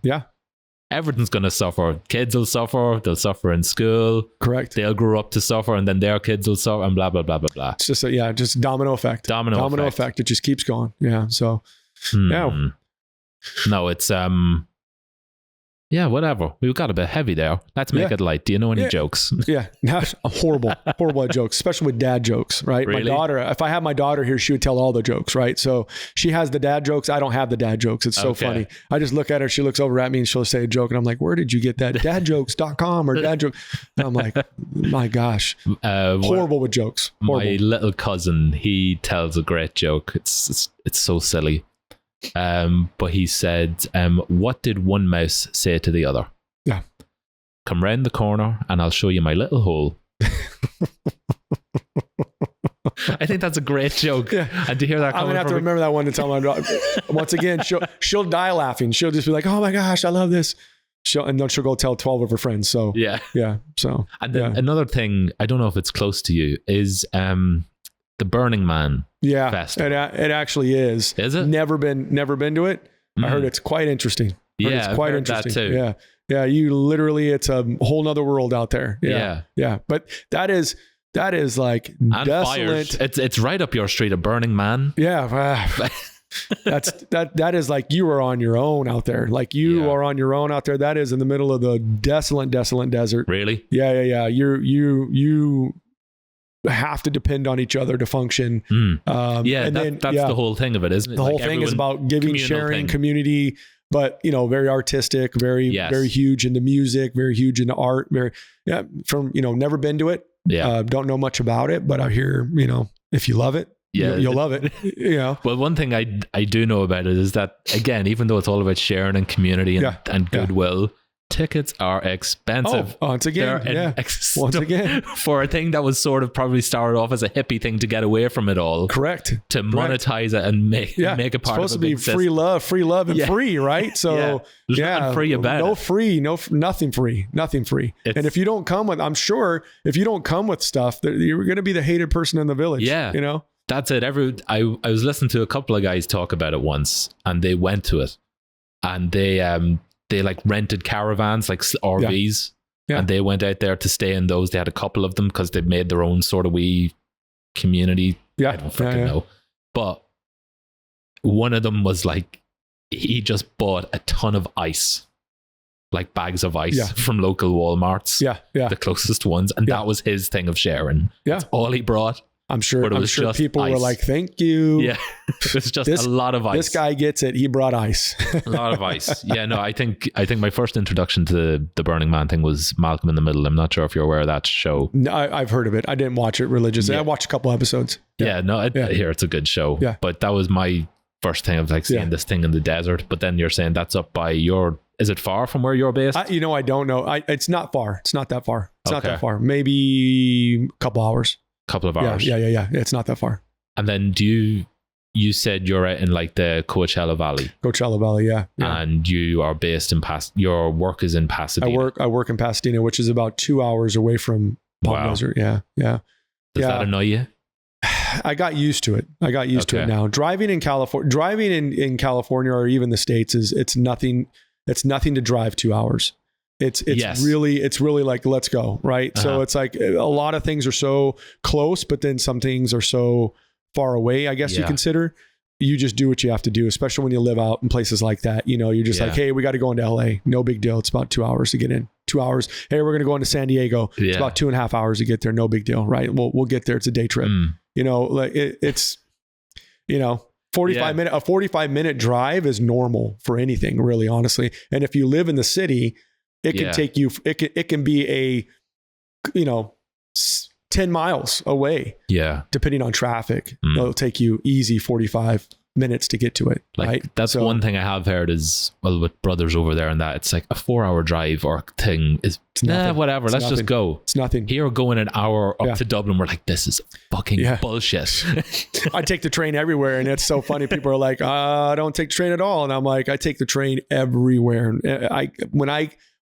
everything's going to suffer. Kids will suffer. They'll suffer in school. Correct. They'll grow up to suffer, and then their kids will suffer, and blah, blah, blah, blah, blah. It's just just domino effect. Domino effect. It just keeps going. Yeah. So, No, it's, whatever. We got a bit heavy there. Let's make it light. Do you know any jokes? Yeah. Horrible jokes, especially with dad jokes, right? Really? My daughter, if I had my daughter here, she would tell all the jokes, right? So she has the dad jokes. I don't have the dad jokes. It's so funny. I just look at her. She looks over at me and she'll say a joke. And I'm like, where did you get that? Dadjokes.com or dad joke. And I'm like, my gosh. Horrible with jokes. Horrible. My little cousin, he tells a great joke. It's so silly. But he said, what did one mouse say to the other? Yeah. Come round the corner and I'll show you my little hole. I think that's a great joke. Yeah. And to hear that, I'm going to have to remember that one to tell my daughter. Once again, she'll die laughing. She'll just be like, oh my gosh, I love this. And then she'll go tell 12 of her friends. So yeah. So and then another thing, I don't know if it's close to you, is the Burning Man festival. It actually is. Is it? Never been to it. I heard it's quite interesting. It's quite interesting. That too. Yeah. You literally, it's a whole nother world out there. Yeah. But that is like and desolate. Fires. It's right up your street, a Burning Man. Yeah. that is like you are on your own out there. Like you are on your own out there. That is in the middle of the desolate desert. Really? Yeah. You have to depend on each other to function. That's the whole thing of it, isn't it? The whole thing is about giving, sharing, community, but very artistic, very huge into music, very huge into art, from never been to it. Don't know much about it, but I hear, if you love it, you'll love it. Well, one thing I do know about it is that, again, even though it's all about sharing and community and goodwill, tickets are expensive. Oh, once again, once again, for a thing that was sort of probably started off as a hippie thing to get away from it all. Correct. To monetize it and make it part of it. It's supposed to be free love and free, right? So there's nothing free about it. Nothing free. And if you don't come with, I'm sure if you don't come with stuff, you're going to be the hated person in the village. Yeah. You know? That's it. I was listening to a couple of guys talk about it once, and they went to it, and they like rented caravans, like RVs, and they went out there to stay in those. They had a couple of them because they made their own sort of wee community. Yeah. I don't freaking know. But one of them was like, he just bought a ton of ice, like bags of ice from local Walmarts. Yeah. The closest ones. And that was his thing of sharing. Yeah. That's all he brought. I'm sure people were like, thank you. Yeah. It's just a lot of ice. This guy gets it. He brought ice. A lot of ice. Yeah, no, I think my first introduction to the Burning Man thing was Malcolm in the Middle. I'm not sure if you're aware of that show. No, I've heard of it. I didn't watch it religiously. I watched a couple episodes. Yeah, I hear it's a good show. Yeah. But that was my first thing of like seeing this thing in the desert. But then you're saying that's up by is it far from where you're based? I don't know. It's not far. It's not that far. It's not that far. Maybe a couple hours. Couple of hours. Yeah. It's not that far. And then you said you're out in like the Coachella Valley. Coachella Valley, yeah. And you are based in your work is in Pasadena. I work in Pasadena, which is about 2 hours away from Palm Desert. Yeah. Does that annoy you? I got used to it. To it now. Driving in California or even the States it's nothing to drive 2 hours. It's really like, let's go. Right. So it's like a lot of things are so close, but then some things are so far away, I guess you consider. You just do what you have to do, especially when you live out in places like that. You know, you're just like, hey, we got to go into LA. No big deal. It's about 2 hours to get in. 2 hours. Hey, we're going to go into San Diego. Yeah. It's about 2.5 hours to get there. No big deal. Right. We'll get there. It's a day trip. You know, like it's, you know, 45-minute drive is normal for anything, really, honestly. And if you live in the city, it can take you, it can be 10 miles away. Yeah. Depending on traffic. It'll take you easy 45 minutes to get to it. Like, right. That's one thing I have heard is, well, with brothers over there and that, it's like a 4-hour drive or thing is whatever. Let's just go. It's nothing. Here going an hour up to Dublin. We're like, this is fucking bullshit. I take the train everywhere, and it's so funny. People are like, I don't take the train at all. And I'm like, I take the train everywhere.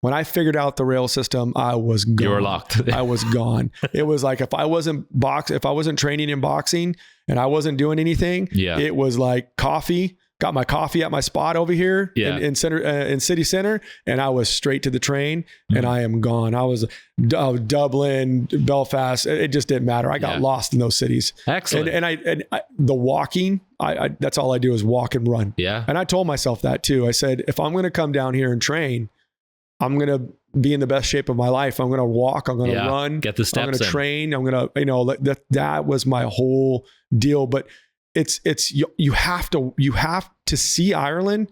When I figured out the rail system, I was gone. You were locked. I was gone. It was like if I wasn't training in boxing and I wasn't doing anything, it was like coffee. Got my coffee at my spot over here in city center, and I was straight to the train, and I am gone. I was Dublin, Belfast. It just didn't matter. I got lost in those cities. Excellent. And the walking, I that's all I do is walk and run. Yeah. And I told myself that too. I said, if I'm going to come down here and train, I'm going to be in the best shape of my life. I'm going to walk. I'm going to run. Get the steps. I'm going to train. I'm going to, that was my whole deal. But you have to see Ireland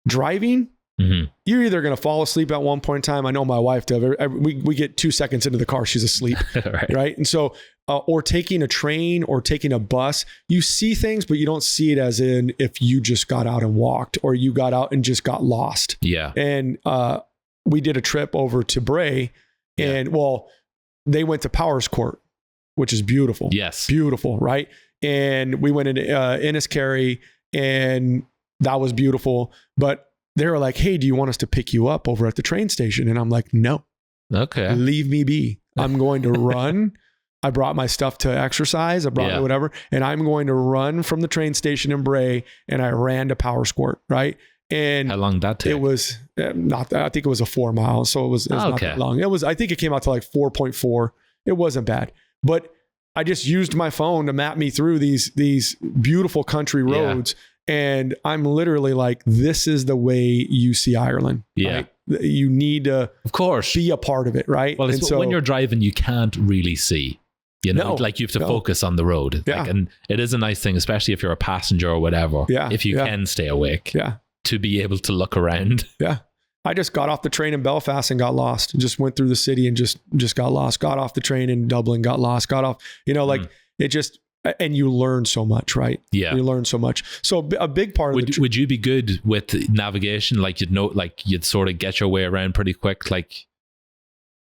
driving. Mm-hmm. You're either going to fall asleep at one point in time. I know my wife does. We get 2 seconds into the car, she's asleep. Right. And so, or taking a train or taking a bus, you see things, but you don't see it as in if you just got out and walked or you got out and just got lost. Yeah. And, we did a trip over to Bray and they went to Powers Court, which is beautiful. Yes. Beautiful. Right. And we went into Enniskerry and that was beautiful, but they were like, hey, do you want us to pick you up over at the train station? And I'm like, no, leave me be. I'm going to run. I brought my stuff to exercise. I brought whatever, and I'm going to run from the train station in Bray. And I ran to Powers Court. Right. And how long did that take? It was not that. I think it was a 4 miles. So it was not that long. I think it came out to like 4.4. It wasn't bad, but I just used my phone to map me through these beautiful country roads. And I'm literally like, this is the way you see Ireland. Yeah. Right? You need to, of course, be a part of it. Right. Well, so when you're driving, you can't really see. You know, like you have to focus on the road. Yeah. Like, and it is a nice thing, especially if you're a passenger or whatever. Yeah. If you can stay awake. Yeah. To be able to look around. Yeah. I just got off the train in Belfast and got lost. Just went through the city and just got lost. Got off the train in Dublin, got lost. Got off, it just, and you learn so much, right? Yeah. You learn so much. So a big part of would you be good with navigation? Like, you'd sort of get your way around pretty quick. Like,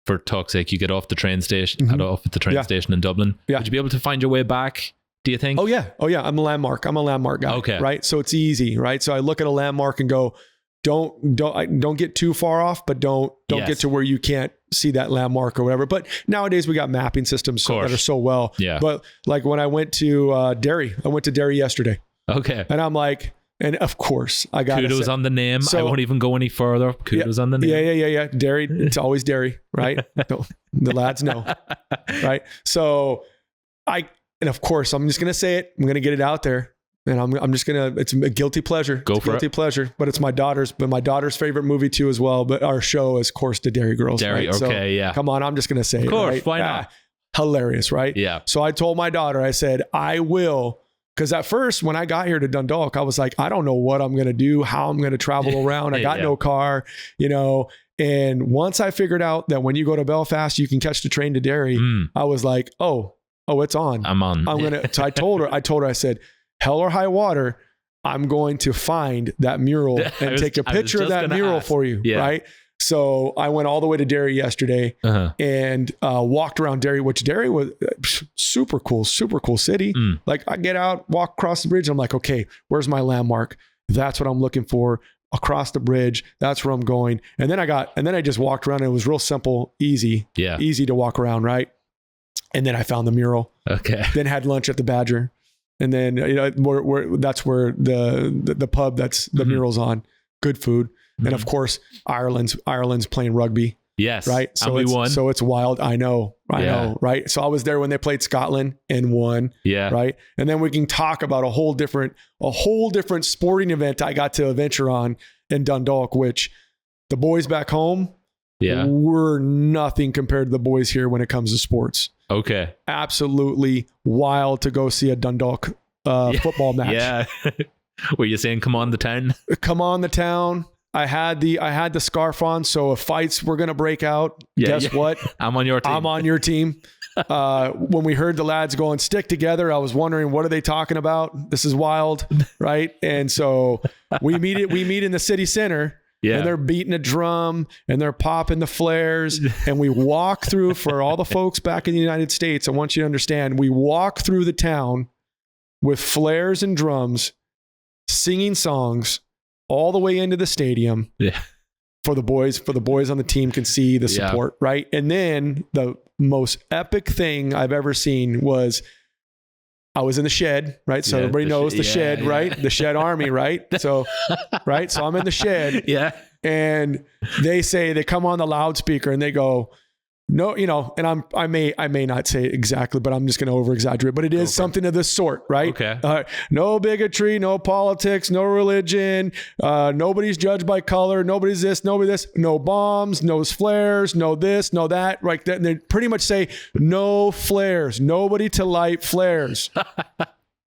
for talk's sake, you get off the train station, off at the train station in Dublin. Yeah. Would you be able to find your way back, do you think? Oh yeah. I'm a landmark guy. Okay. Right. So it's easy, right? So I look at a landmark and go, don't get too far off, but don't get to where you can't see that landmark or whatever. But nowadays we got mapping systems that are so well. Yeah. But like when I went to Derry, I went to Derry yesterday. Okay. And I'm like, and of course I got kudos on the name. So, I won't even go any further. Kudos on the name. Yeah. Derry. It's always Derry, right? The lads know, right? So and of course I'm just going to say it. I'm going to get it out there. And I'm just gonna. It's a guilty pleasure. Guilty pleasure. But it's my daughter's favorite movie too as well. But our show is, of course, the Derry Girls. Derry, right? Okay, so, come on, I'm just gonna say it. Of course, right? Why not? Hilarious, right? Yeah. So I told my daughter, I said, I will, because at first when I got here to Dundalk, I was like, I don't know what I'm gonna do, how I'm gonna travel around. I got no car, And once I figured out that when you go to Belfast, you can catch the train to Derry, I was like, oh, it's on. I'm on. I'm gonna. So I told her, I said, hell or high water, I'm going to find that mural and take a picture of that mural for you. Yeah. Right. So I went all the way to Derry yesterday and walked around Derry, which Derry was super cool city. Like I get out, walk across the bridge. I'm like, okay, where's my landmark? That's what I'm looking for. Across the bridge. That's where I'm going. And then I just walked around. And it was real simple, easy to walk around. Right. And then I found the mural. Okay. Then had lunch at the Badger. And then that's where the pub that's the mural's on. Good food, and of course Ireland's playing rugby. Yes, right. So we won. So it's wild. I know, right. So I was there when they played Scotland and won. Yeah, right. And then we can talk about a whole different sporting event I got to venture on in Dundalk, which the boys back home were nothing compared to the boys here when it comes to sports. Okay. Absolutely wild to go see a Dundalk football match. Yeah. Were you saying, come on the town? Come on the town. I had the scarf on. So if fights were going to break out, guess what? I'm on your team. I'm on your team. When we heard the lads going stick together, I was wondering, what are they talking about? This is wild. Right. And so we meet in the city center. Yeah. And they're beating a drum and they're popping the flares. And we walk through, for all the folks back in the United States, I want you to understand, we walk through the town with flares and drums, singing songs all the way into the stadium. Yeah. For the boys on the team can see the support, right? And then the most epic thing I've ever seen was I was in the shed, right? So everybody knows the shed, right? The shed army, right? So, right? So I'm in the shed. Yeah. And they come on the loudspeaker and they go, no, and I may not say it exactly, but I'm just going to over exaggerate, but it is something of this sort, right? Okay. No bigotry, no politics, no religion. Nobody's judged by color. Nobody's this, nobody this, no bombs, no flares, no this, no that, right? And they pretty much say no flares, nobody to light flares.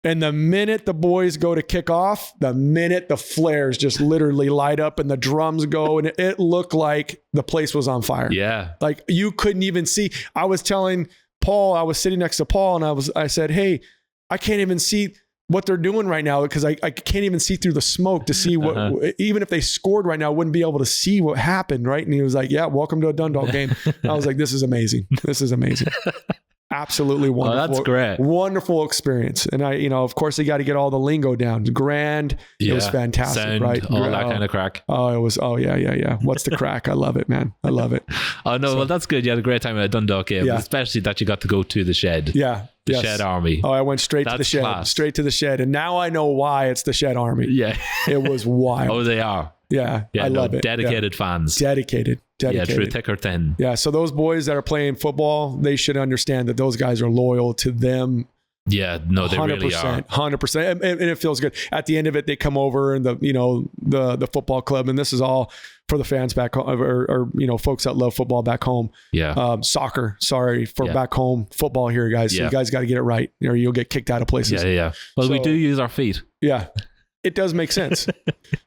And the minute the boys go to kick off, the minute the flares just literally light up and the drums go, and it looked like the place was on fire. Yeah. Like you couldn't even see. I was telling Paul, I was sitting next to Paul and I said, hey, I can't even see what they're doing right now because I can't even see through the smoke to see what, even if they scored right now, I wouldn't be able to see what happened. Right. And he was like, yeah, welcome to a Dundalk game. I was like, this is amazing. This is amazing. Absolutely wonderful. Oh, that's great. Wonderful experience. And of course, you got to get all the lingo down. Grand. Yeah. It was fantastic, sound, right? All that kind of crack. Oh, it was. Oh, yeah. What's the crack? I love it, man. I love it. Oh, no. Well, that's good. You had a great time at a Dundalk game, especially that you got to go to the shed. Yeah. The Shed Army. Oh, I went straight to the shed. Class. Straight to the shed. And now I know why it's the Shed Army. Yeah. It was wild. Oh, they are. Yeah. I love it. Dedicated fans. Dedicated. Yeah, through thick or thin. Yeah, so those boys that are playing football, they should understand that those guys are loyal to them. Yeah, no, they really are. 100%. And it feels good. At the end of it, they come over and the football club, and this is all for the fans back home, or folks that love football back home. Yeah. Soccer, back home. Football here, guys. So you guys got to get it right, or you'll get kicked out of places. Yeah. Well, we do use our feet. Yeah. It does make sense.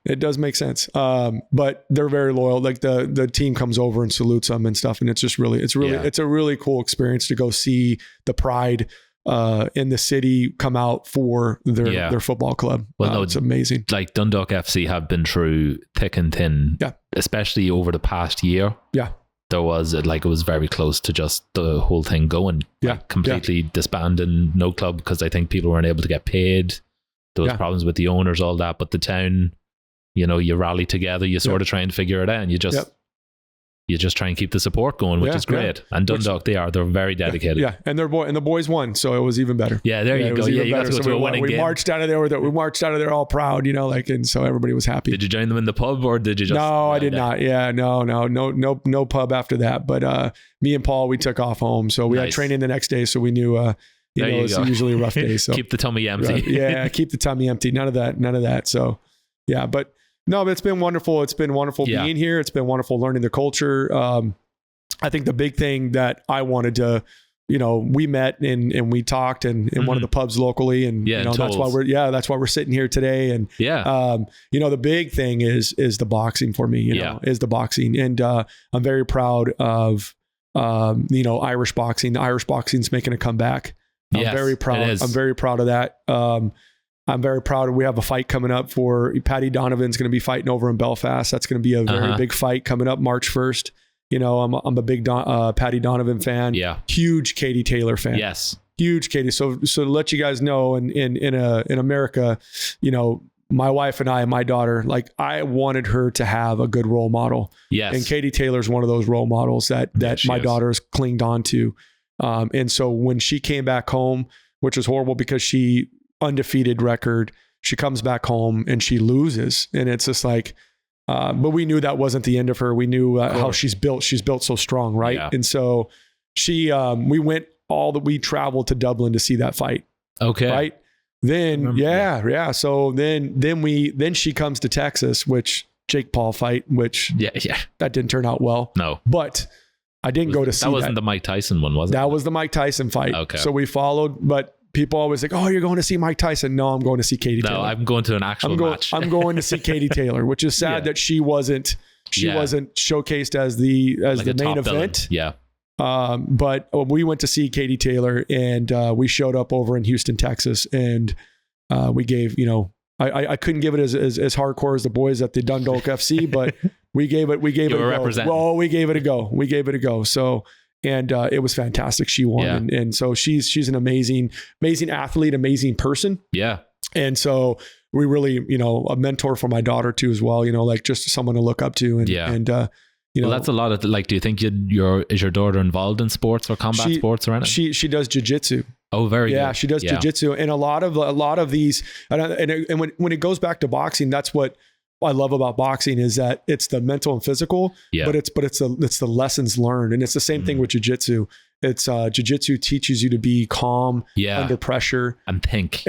It does make sense. But they're very loyal. Like the team comes over and salutes them and stuff. And it's a really cool experience to go see the pride in the city come out for their football club. Well, no, it's amazing. Like Dundalk FC have been through thick and thin, especially over the past year. Yeah. There was it was very close to just the whole thing going, completely disbanding, no club, because I think people weren't able to get paid. There was problems with the owners, all that, but the town, you rally together, you sort of try and figure it out, and you just try and keep the support going, which is great. And Dundalk, they're very dedicated. Yeah, and the boys won, so it was even better. Yeah, there you go. Yeah, you got to go to a winning game. We marched out of there all proud, and so everybody was happy. Did you join them in the pub, or did you just? No, I did not. Yeah, no pub after that. But me and Paul, we took off home, so we had training the next day, so we knew. It's usually a rough day. So keep the tummy empty. Keep the tummy empty. None of that. So, yeah, but. No, but it's been wonderful. It's been wonderful being here. It's been wonderful learning the culture. I think the big thing that I wanted to, we met and we talked in one of the pubs locally, and that's why we're sitting here today. And the big thing is the boxing for me. Is the boxing, and I'm very proud of Irish boxing. The Irish boxing's making a comeback. I'm very proud. I'm very proud of that. I'm very proud. We have a fight coming up for Paddy Donovan's going to be fighting over in Belfast. That's going to be a very big fight coming up March 1st. I'm a big Paddy Donovan fan. Yeah. Huge Katie Taylor fan. Yes. Huge Katie. So to let you guys know, in America, my wife and I, my daughter, I wanted her to have a good role model. Yes. And Katie Taylor's one of those role models that my daughter's clinged on to. And so when she came back home, which was horrible because she undefeated record, she comes back home and she loses, and it's just but we knew that wasn't the end of her. We knew how she's built so strong, right? And so she we traveled to Dublin to see that fight. Okay. Right. Then so then she comes to Texas, which Jake Paul fight, which that didn't turn out well. No, but I didn't go to see that. That wasn't the Mike Tyson one, was it? That was the Mike Tyson fight. Okay. So we followed, but people always like, oh, you're going to see Mike Tyson. No, I'm going to see Katie Taylor. No, I'm going to an actual match. I'm going to see Katie Taylor, which is sad that she wasn't showcased as the main event. Yeah. But we went to see Katie Taylor, and we showed up over in Houston, Texas, and we gave, I couldn't give it as hardcore as the boys at the Dundalk FC, but we gave it a go. Well, we gave it a go. So, and it was fantastic. She won. And so she's an amazing athlete, amazing person. Yeah. And so we really, a mentor for my daughter too, as well, just someone to look up to. And, that's a lot of do you think is your daughter involved in sports or combat sports or anything? She does jiu-jitsu. Oh, very good. Yeah, she does jiu-jitsu. And a lot of these, and when it goes back to boxing, that's what I love about boxing, is that it's the mental and physical, but it's the lessons learned. And it's the same thing with jiu-jitsu. It's jiu-jitsu teaches you to be calm under pressure and think.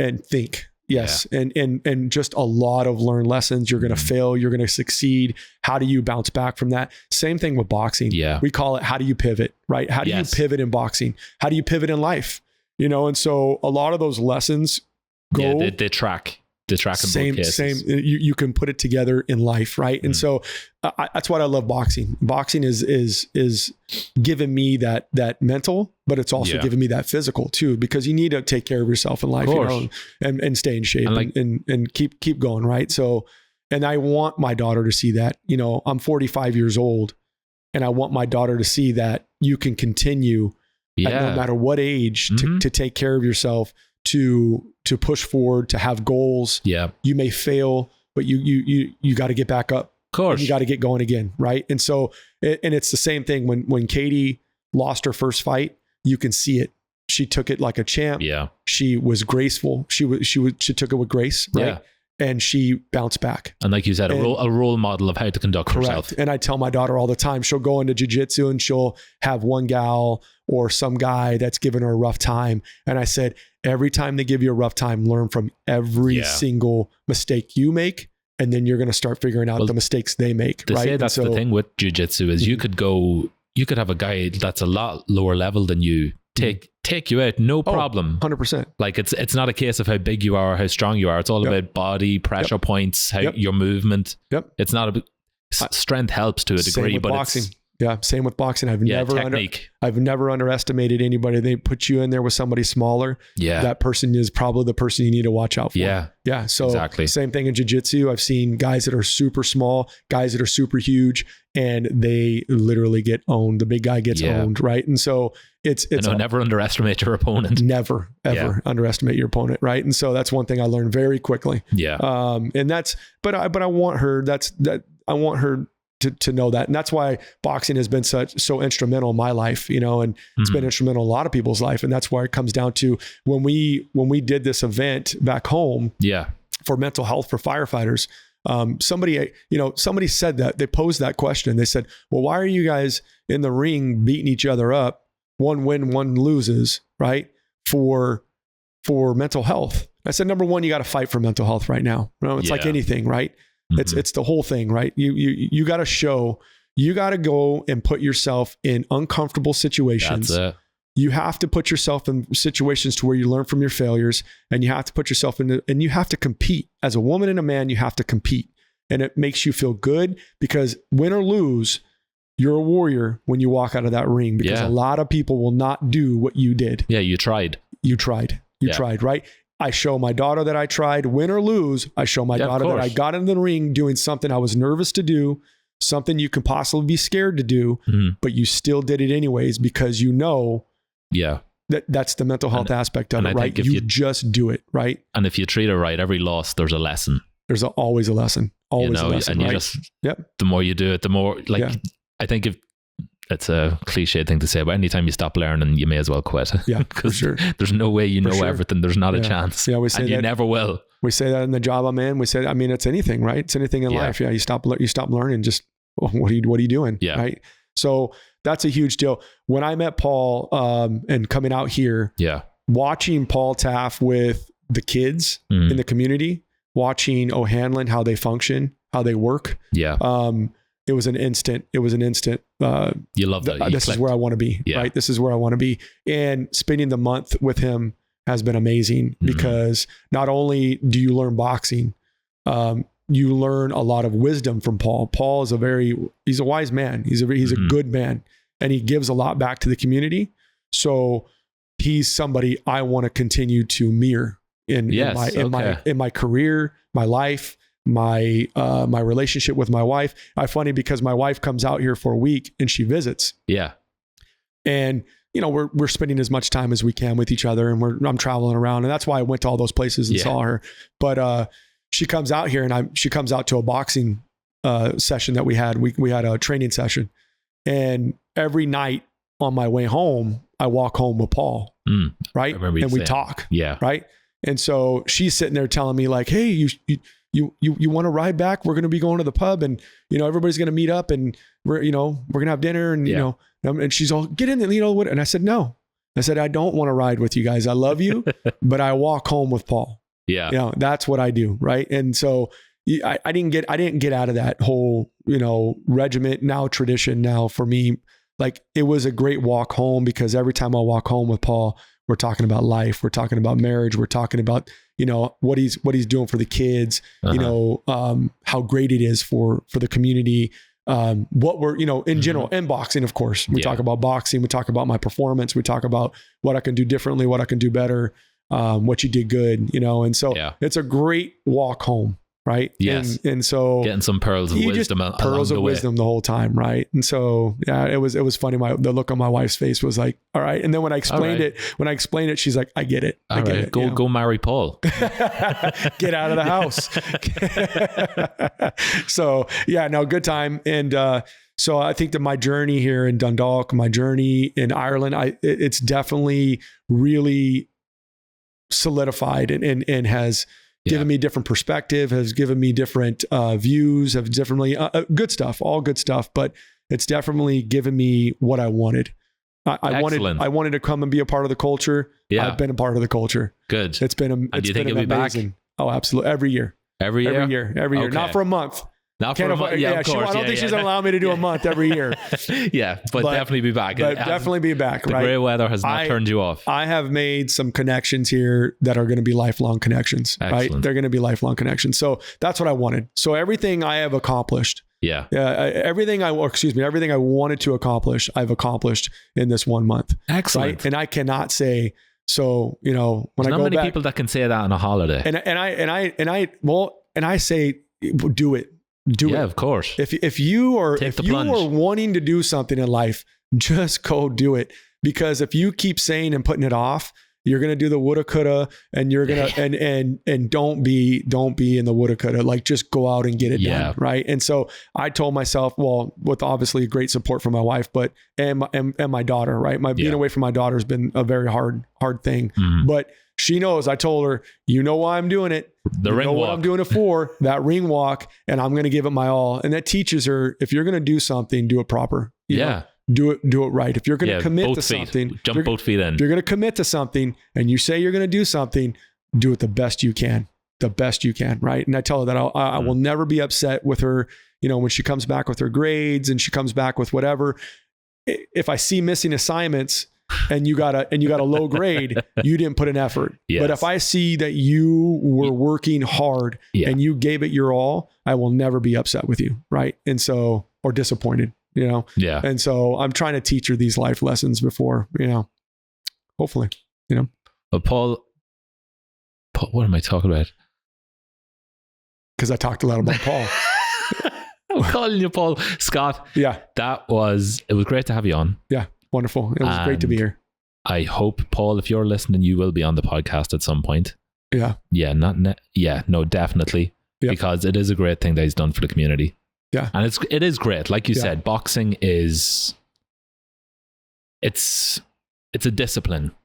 Yes. Yeah. And just a lot of learned lessons. You're going to fail. You're going to succeed. How do you bounce back from that? Same thing with boxing. Yeah. We call it, how do you pivot, right? How do you pivot in boxing? How do you pivot in life? And so a lot of those lessons go. Yeah, they track. In both cases. You can put it together in life, right? And so that's what I love boxing. Boxing is giving me that mental, but it's also giving me that physical too, because you need to take care of yourself in life, and stay in shape and keep going, right? So, and I want my daughter to see that. I'm 45 years old, and I want my daughter to see that you can continue at no matter what age to take care of yourself, to push forward, to have goals. Yeah. You may fail, but you got to get back up. Of course. And you got to get going again. Right. And so, and it's the same thing when Katie lost her first fight, you can see it. She took it like a champ. Yeah. She was graceful. She took it with grace. Right. Yeah. And she bounced back. And like you said, a role model of how to conduct herself. And I tell my daughter all the time, she'll go into jiu-jitsu and she'll have one gal or some guy that's giving her a rough time. And I said, every time they give you a rough time, learn from every single mistake you make. And then you're going to start figuring out the mistakes they make. They right? say that's the thing with jiu-jitsu is you could have a guy that's a lot lower level than you take you out, no problem. 100%. Like it's not a case of how big you are or how strong you are. It's all about body, pressure points, how your movement. Yep. It's not strength helps to a degree, but boxing. Yeah. Same with boxing. I've never underestimated anybody. They put you in there with somebody smaller. Yeah. That person is probably the person you need to watch out for. Yeah. Yeah. So same thing in jiu-jitsu. I've seen guys that are super small, guys that are super huge, and they literally get owned. The big guy gets owned. Right. And so it's never underestimate your opponent. Never, ever underestimate your opponent. Right. And so that's one thing I learned very quickly. Yeah. But I want her, I want her to know that. And that's why boxing has been so instrumental in my life, and it's been instrumental in a lot of people's life. And that's why it comes down to when we did this event back home for mental health for firefighters, somebody said that, they posed that question. They said, well, why are you guys in the ring beating each other up? One win, one loses, right? For mental health. I said, number one, you got to fight for mental health right now. It's like anything, right? It's the whole thing, right? You got to go and put yourself in uncomfortable situations. That's it. You have to put yourself in situations to where you learn from your failures, and you have to put yourself and you have to compete. As a woman and a man, you have to compete, and it makes you feel good because win or lose, you're a warrior when you walk out of that ring, because a lot of people will not do what you did. Yeah. You tried, right? I show my daughter that I tried, win or lose. I show my daughter that I got in the ring doing something I was nervous to do, something you can possibly be scared to do, but you still did it anyways because that's the mental health aspect of it, right? You just do it, right? And if you treat it right, every loss, there's a lesson. There's always a lesson. Always a lesson, and you right? just, the more you do it, the more, I think it's a cliche thing to say, but anytime you stop learning, you may as well quit. Yeah, for sure. There's no way you know everything. The's not a chance. Yeah, we say that. You never will. We say that in the job I'm in. We say, it's anything, right? It's anything in life. Yeah, you stop learning. Just what are you doing? Yeah, right. So that's a huge deal. When I met Paul, and coming out here, watching Paul Taaffe with the kids in the community, watching O'Hanlon, how they function, how they work. Yeah. It was an instant. You love that. This is where I want to be, right? This is where I want to be. And spending the month with him has been amazing because not only do you learn boxing, you learn a lot of wisdom from Paul. Paul is he's a wise man. He's a good man, and he gives a lot back to the community. So he's somebody I want to continue to mirror in my career, my life, my relationship with my wife. Funny because my wife comes out here for a week and she visits. Yeah. And we're spending as much time as we can with each other, and I'm traveling around, and that's why I went to all those places and saw her. But she comes out here, and she comes out to a boxing session that we had. We had a training session, and every night on my way home, I walk home with Paul, right? And we talk, right? And so she's sitting there telling me like, "Hey, you want to ride back? We're going to be going to the pub, and everybody's going to meet up, and we're going to have dinner, and and she's all, get in there, and I said, no. I said, I don't want to ride with you guys. I love you, but I walk home with Paul. Yeah. That's what I do. Right. And so I didn't get out of that whole, regiment now, tradition now for me. Like, it was a great walk home, because every time I walk home with Paul, we're talking about life. We're talking about marriage. We're talking about, what he's doing for the kids, how great it is for the community. What we're, in general, and boxing, of course, we talk about boxing. We talk about my performance. We talk about what I can do differently, what I can do better, what you did good, and so it's a great walk home. Right. Yes. And so getting some pearls of wisdom, pearls of wisdom the whole time. Right. And so, it was funny. The look on my wife's face was like, all right. And then when I explained it, she's like, I get it. I get it. Go marry Paul. Get out of the house. So good time. And, so I think that my journey here in Dundalk, my journey in Ireland, it's definitely really solidified and has given me different perspective, has given me different views, have definitely good stuff, all good stuff, but it's definitely given me what I wanted. I wanted to come and be a part of the culture. Yeah. I've been a part of the culture. Good. It's been amazing. Back? Oh, absolutely. Every year. Every year. Okay. Not for a month. Not for a month. Yeah, of course. I don't think she's going to allow me to do a month every year. but definitely be back. Definitely be back. The gray weather has not turned you off. I have made some connections here that are going to be lifelong connections. Excellent. Right? They're going to be lifelong connections. So that's what I wanted. So everything I have accomplished, Yeah. Everything I wanted to accomplish, I've accomplished in this 1 month. Excellent. Right? And I cannot say, so, when There's I go back. not many people that can say that on a holiday. And I say, do it. Yeah, of course. If you are wanting to do something in life, just go do it. Because if you keep saying and putting it off, you're going to do the woulda, coulda, and you're going to, and don't be in the woulda, coulda, like just go out and get it done. Right. And so I told myself, well, with obviously great support from my wife, but, and my daughter, right. Being away from my daughter has been a very hard thing, but she knows. I told her, you know why I'm doing it. The ring walk. What I'm doing it for, that ring walk, and I'm going to give it my all. And that teaches her, if you're going to do something, do it proper. You know? Do it right. If you're going to commit to something, jump both feet in. If you're going to commit to something and you say you're going to do something, do it the best you can. Right. And I tell her that I will never be upset with her. When she comes back with her grades and she comes back with whatever, if I see missing assignments and you got a low grade, you didn't put an effort. Yes. But if I see that you were working hard and you gave it your all, I will never be upset with you. Right. And so, or disappointed. Yeah. And so I'm trying to teach her these life lessons before, hopefully, But Paul, what am I talking about? Because I talked a lot about Paul. I'm calling you Paul. Scott. Yeah. It was great to have you on. Yeah. Wonderful. It was great to be here. I hope, Paul, if you're listening, you will be on the podcast at some point. Yeah. Yeah. No, definitely. Yeah. Because it is a great thing that he's done for the community. Yeah. And it is great. Like you said, boxing it's a discipline.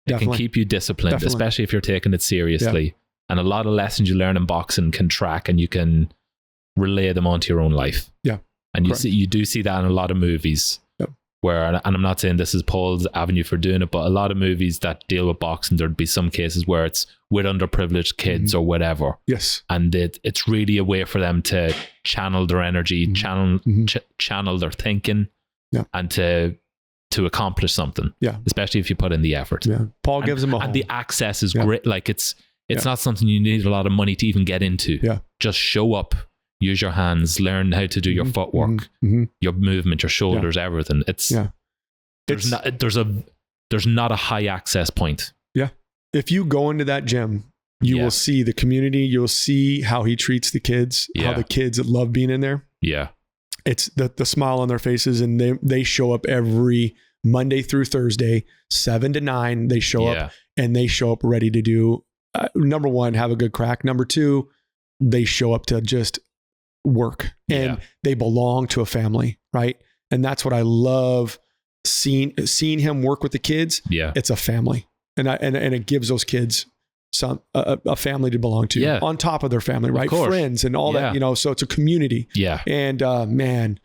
It can keep you disciplined, especially if you're taking it seriously. Yeah. And a lot of lessons you learn in boxing can track and you can relay them onto your own life. Yeah. And you do see that in a lot of movies. Where, and I'm not saying this is Paul's avenue for doing it, but a lot of movies that deal with boxing, there'd be some cases where it's with underprivileged kids or whatever. Yes. And it's really a way for them to channel their energy, channel their thinking, and to accomplish something. Yeah. Especially if you put in the effort. Yeah. Paul gives them a home. And the access is great. Like it's not something you need a lot of money to even get into. Yeah. Just show up. Use your hands, learn how to do your footwork, your movement, your shoulders, everything. There's not a high access point. Yeah. If you go into that gym, you will see the community. You'll see how he treats the kids, how the kids love being in there. Yeah. It's the smile on their faces, and they show up every Monday through Thursday, 7 to 9. They show up and they show up ready to do, number one, have a good crack. Number two, they show up to just work, and they belong to a family, right? And that's what I love seeing him work with the kids. Yeah, it's a family, and it gives those kids a family to belong to on top of their family, right? Friends and all that, so it's a community. Yeah, and man,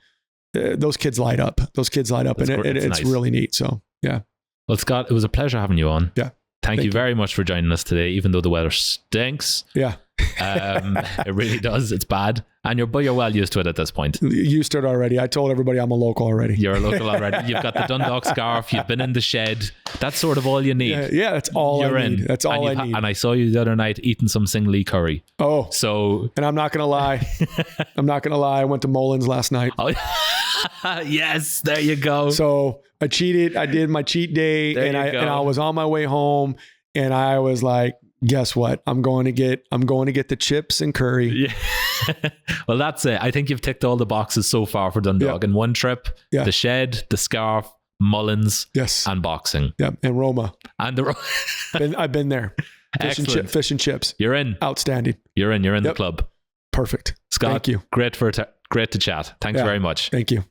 those kids light up. And it's nice. Really neat. So yeah. Well, Scott, it was a pleasure having you on. Yeah. Thank you very much for joining us today, even though the weather stinks. Yeah. It really does. It's bad. And you're well used to it at this point. Used to it already. I told everybody I'm a local already. You're a local already. You've got the Dundalk scarf. You've been in the shed. That's sort of all you need. Yeah, that's all I need. That's all I need. And I saw you the other night eating some Singly curry. Oh. So. And I'm not going to lie. I went to Mullins last night. Oh, yes. There you go. So I cheated. I did my cheat day, and I was on my way home, and I was like, guess what? I'm going to get the chips and curry. Yeah. Well, that's it. I think you've ticked all the boxes so far for Dundalk in one trip. Yeah. The shed, the scarf, Mullins, and boxing. Yeah, and Roma. And the I've been there. Fish and chips. You're in. Outstanding. You're in the club. Perfect. Scott, thank you. Great to chat. Thanks very much. Thank you.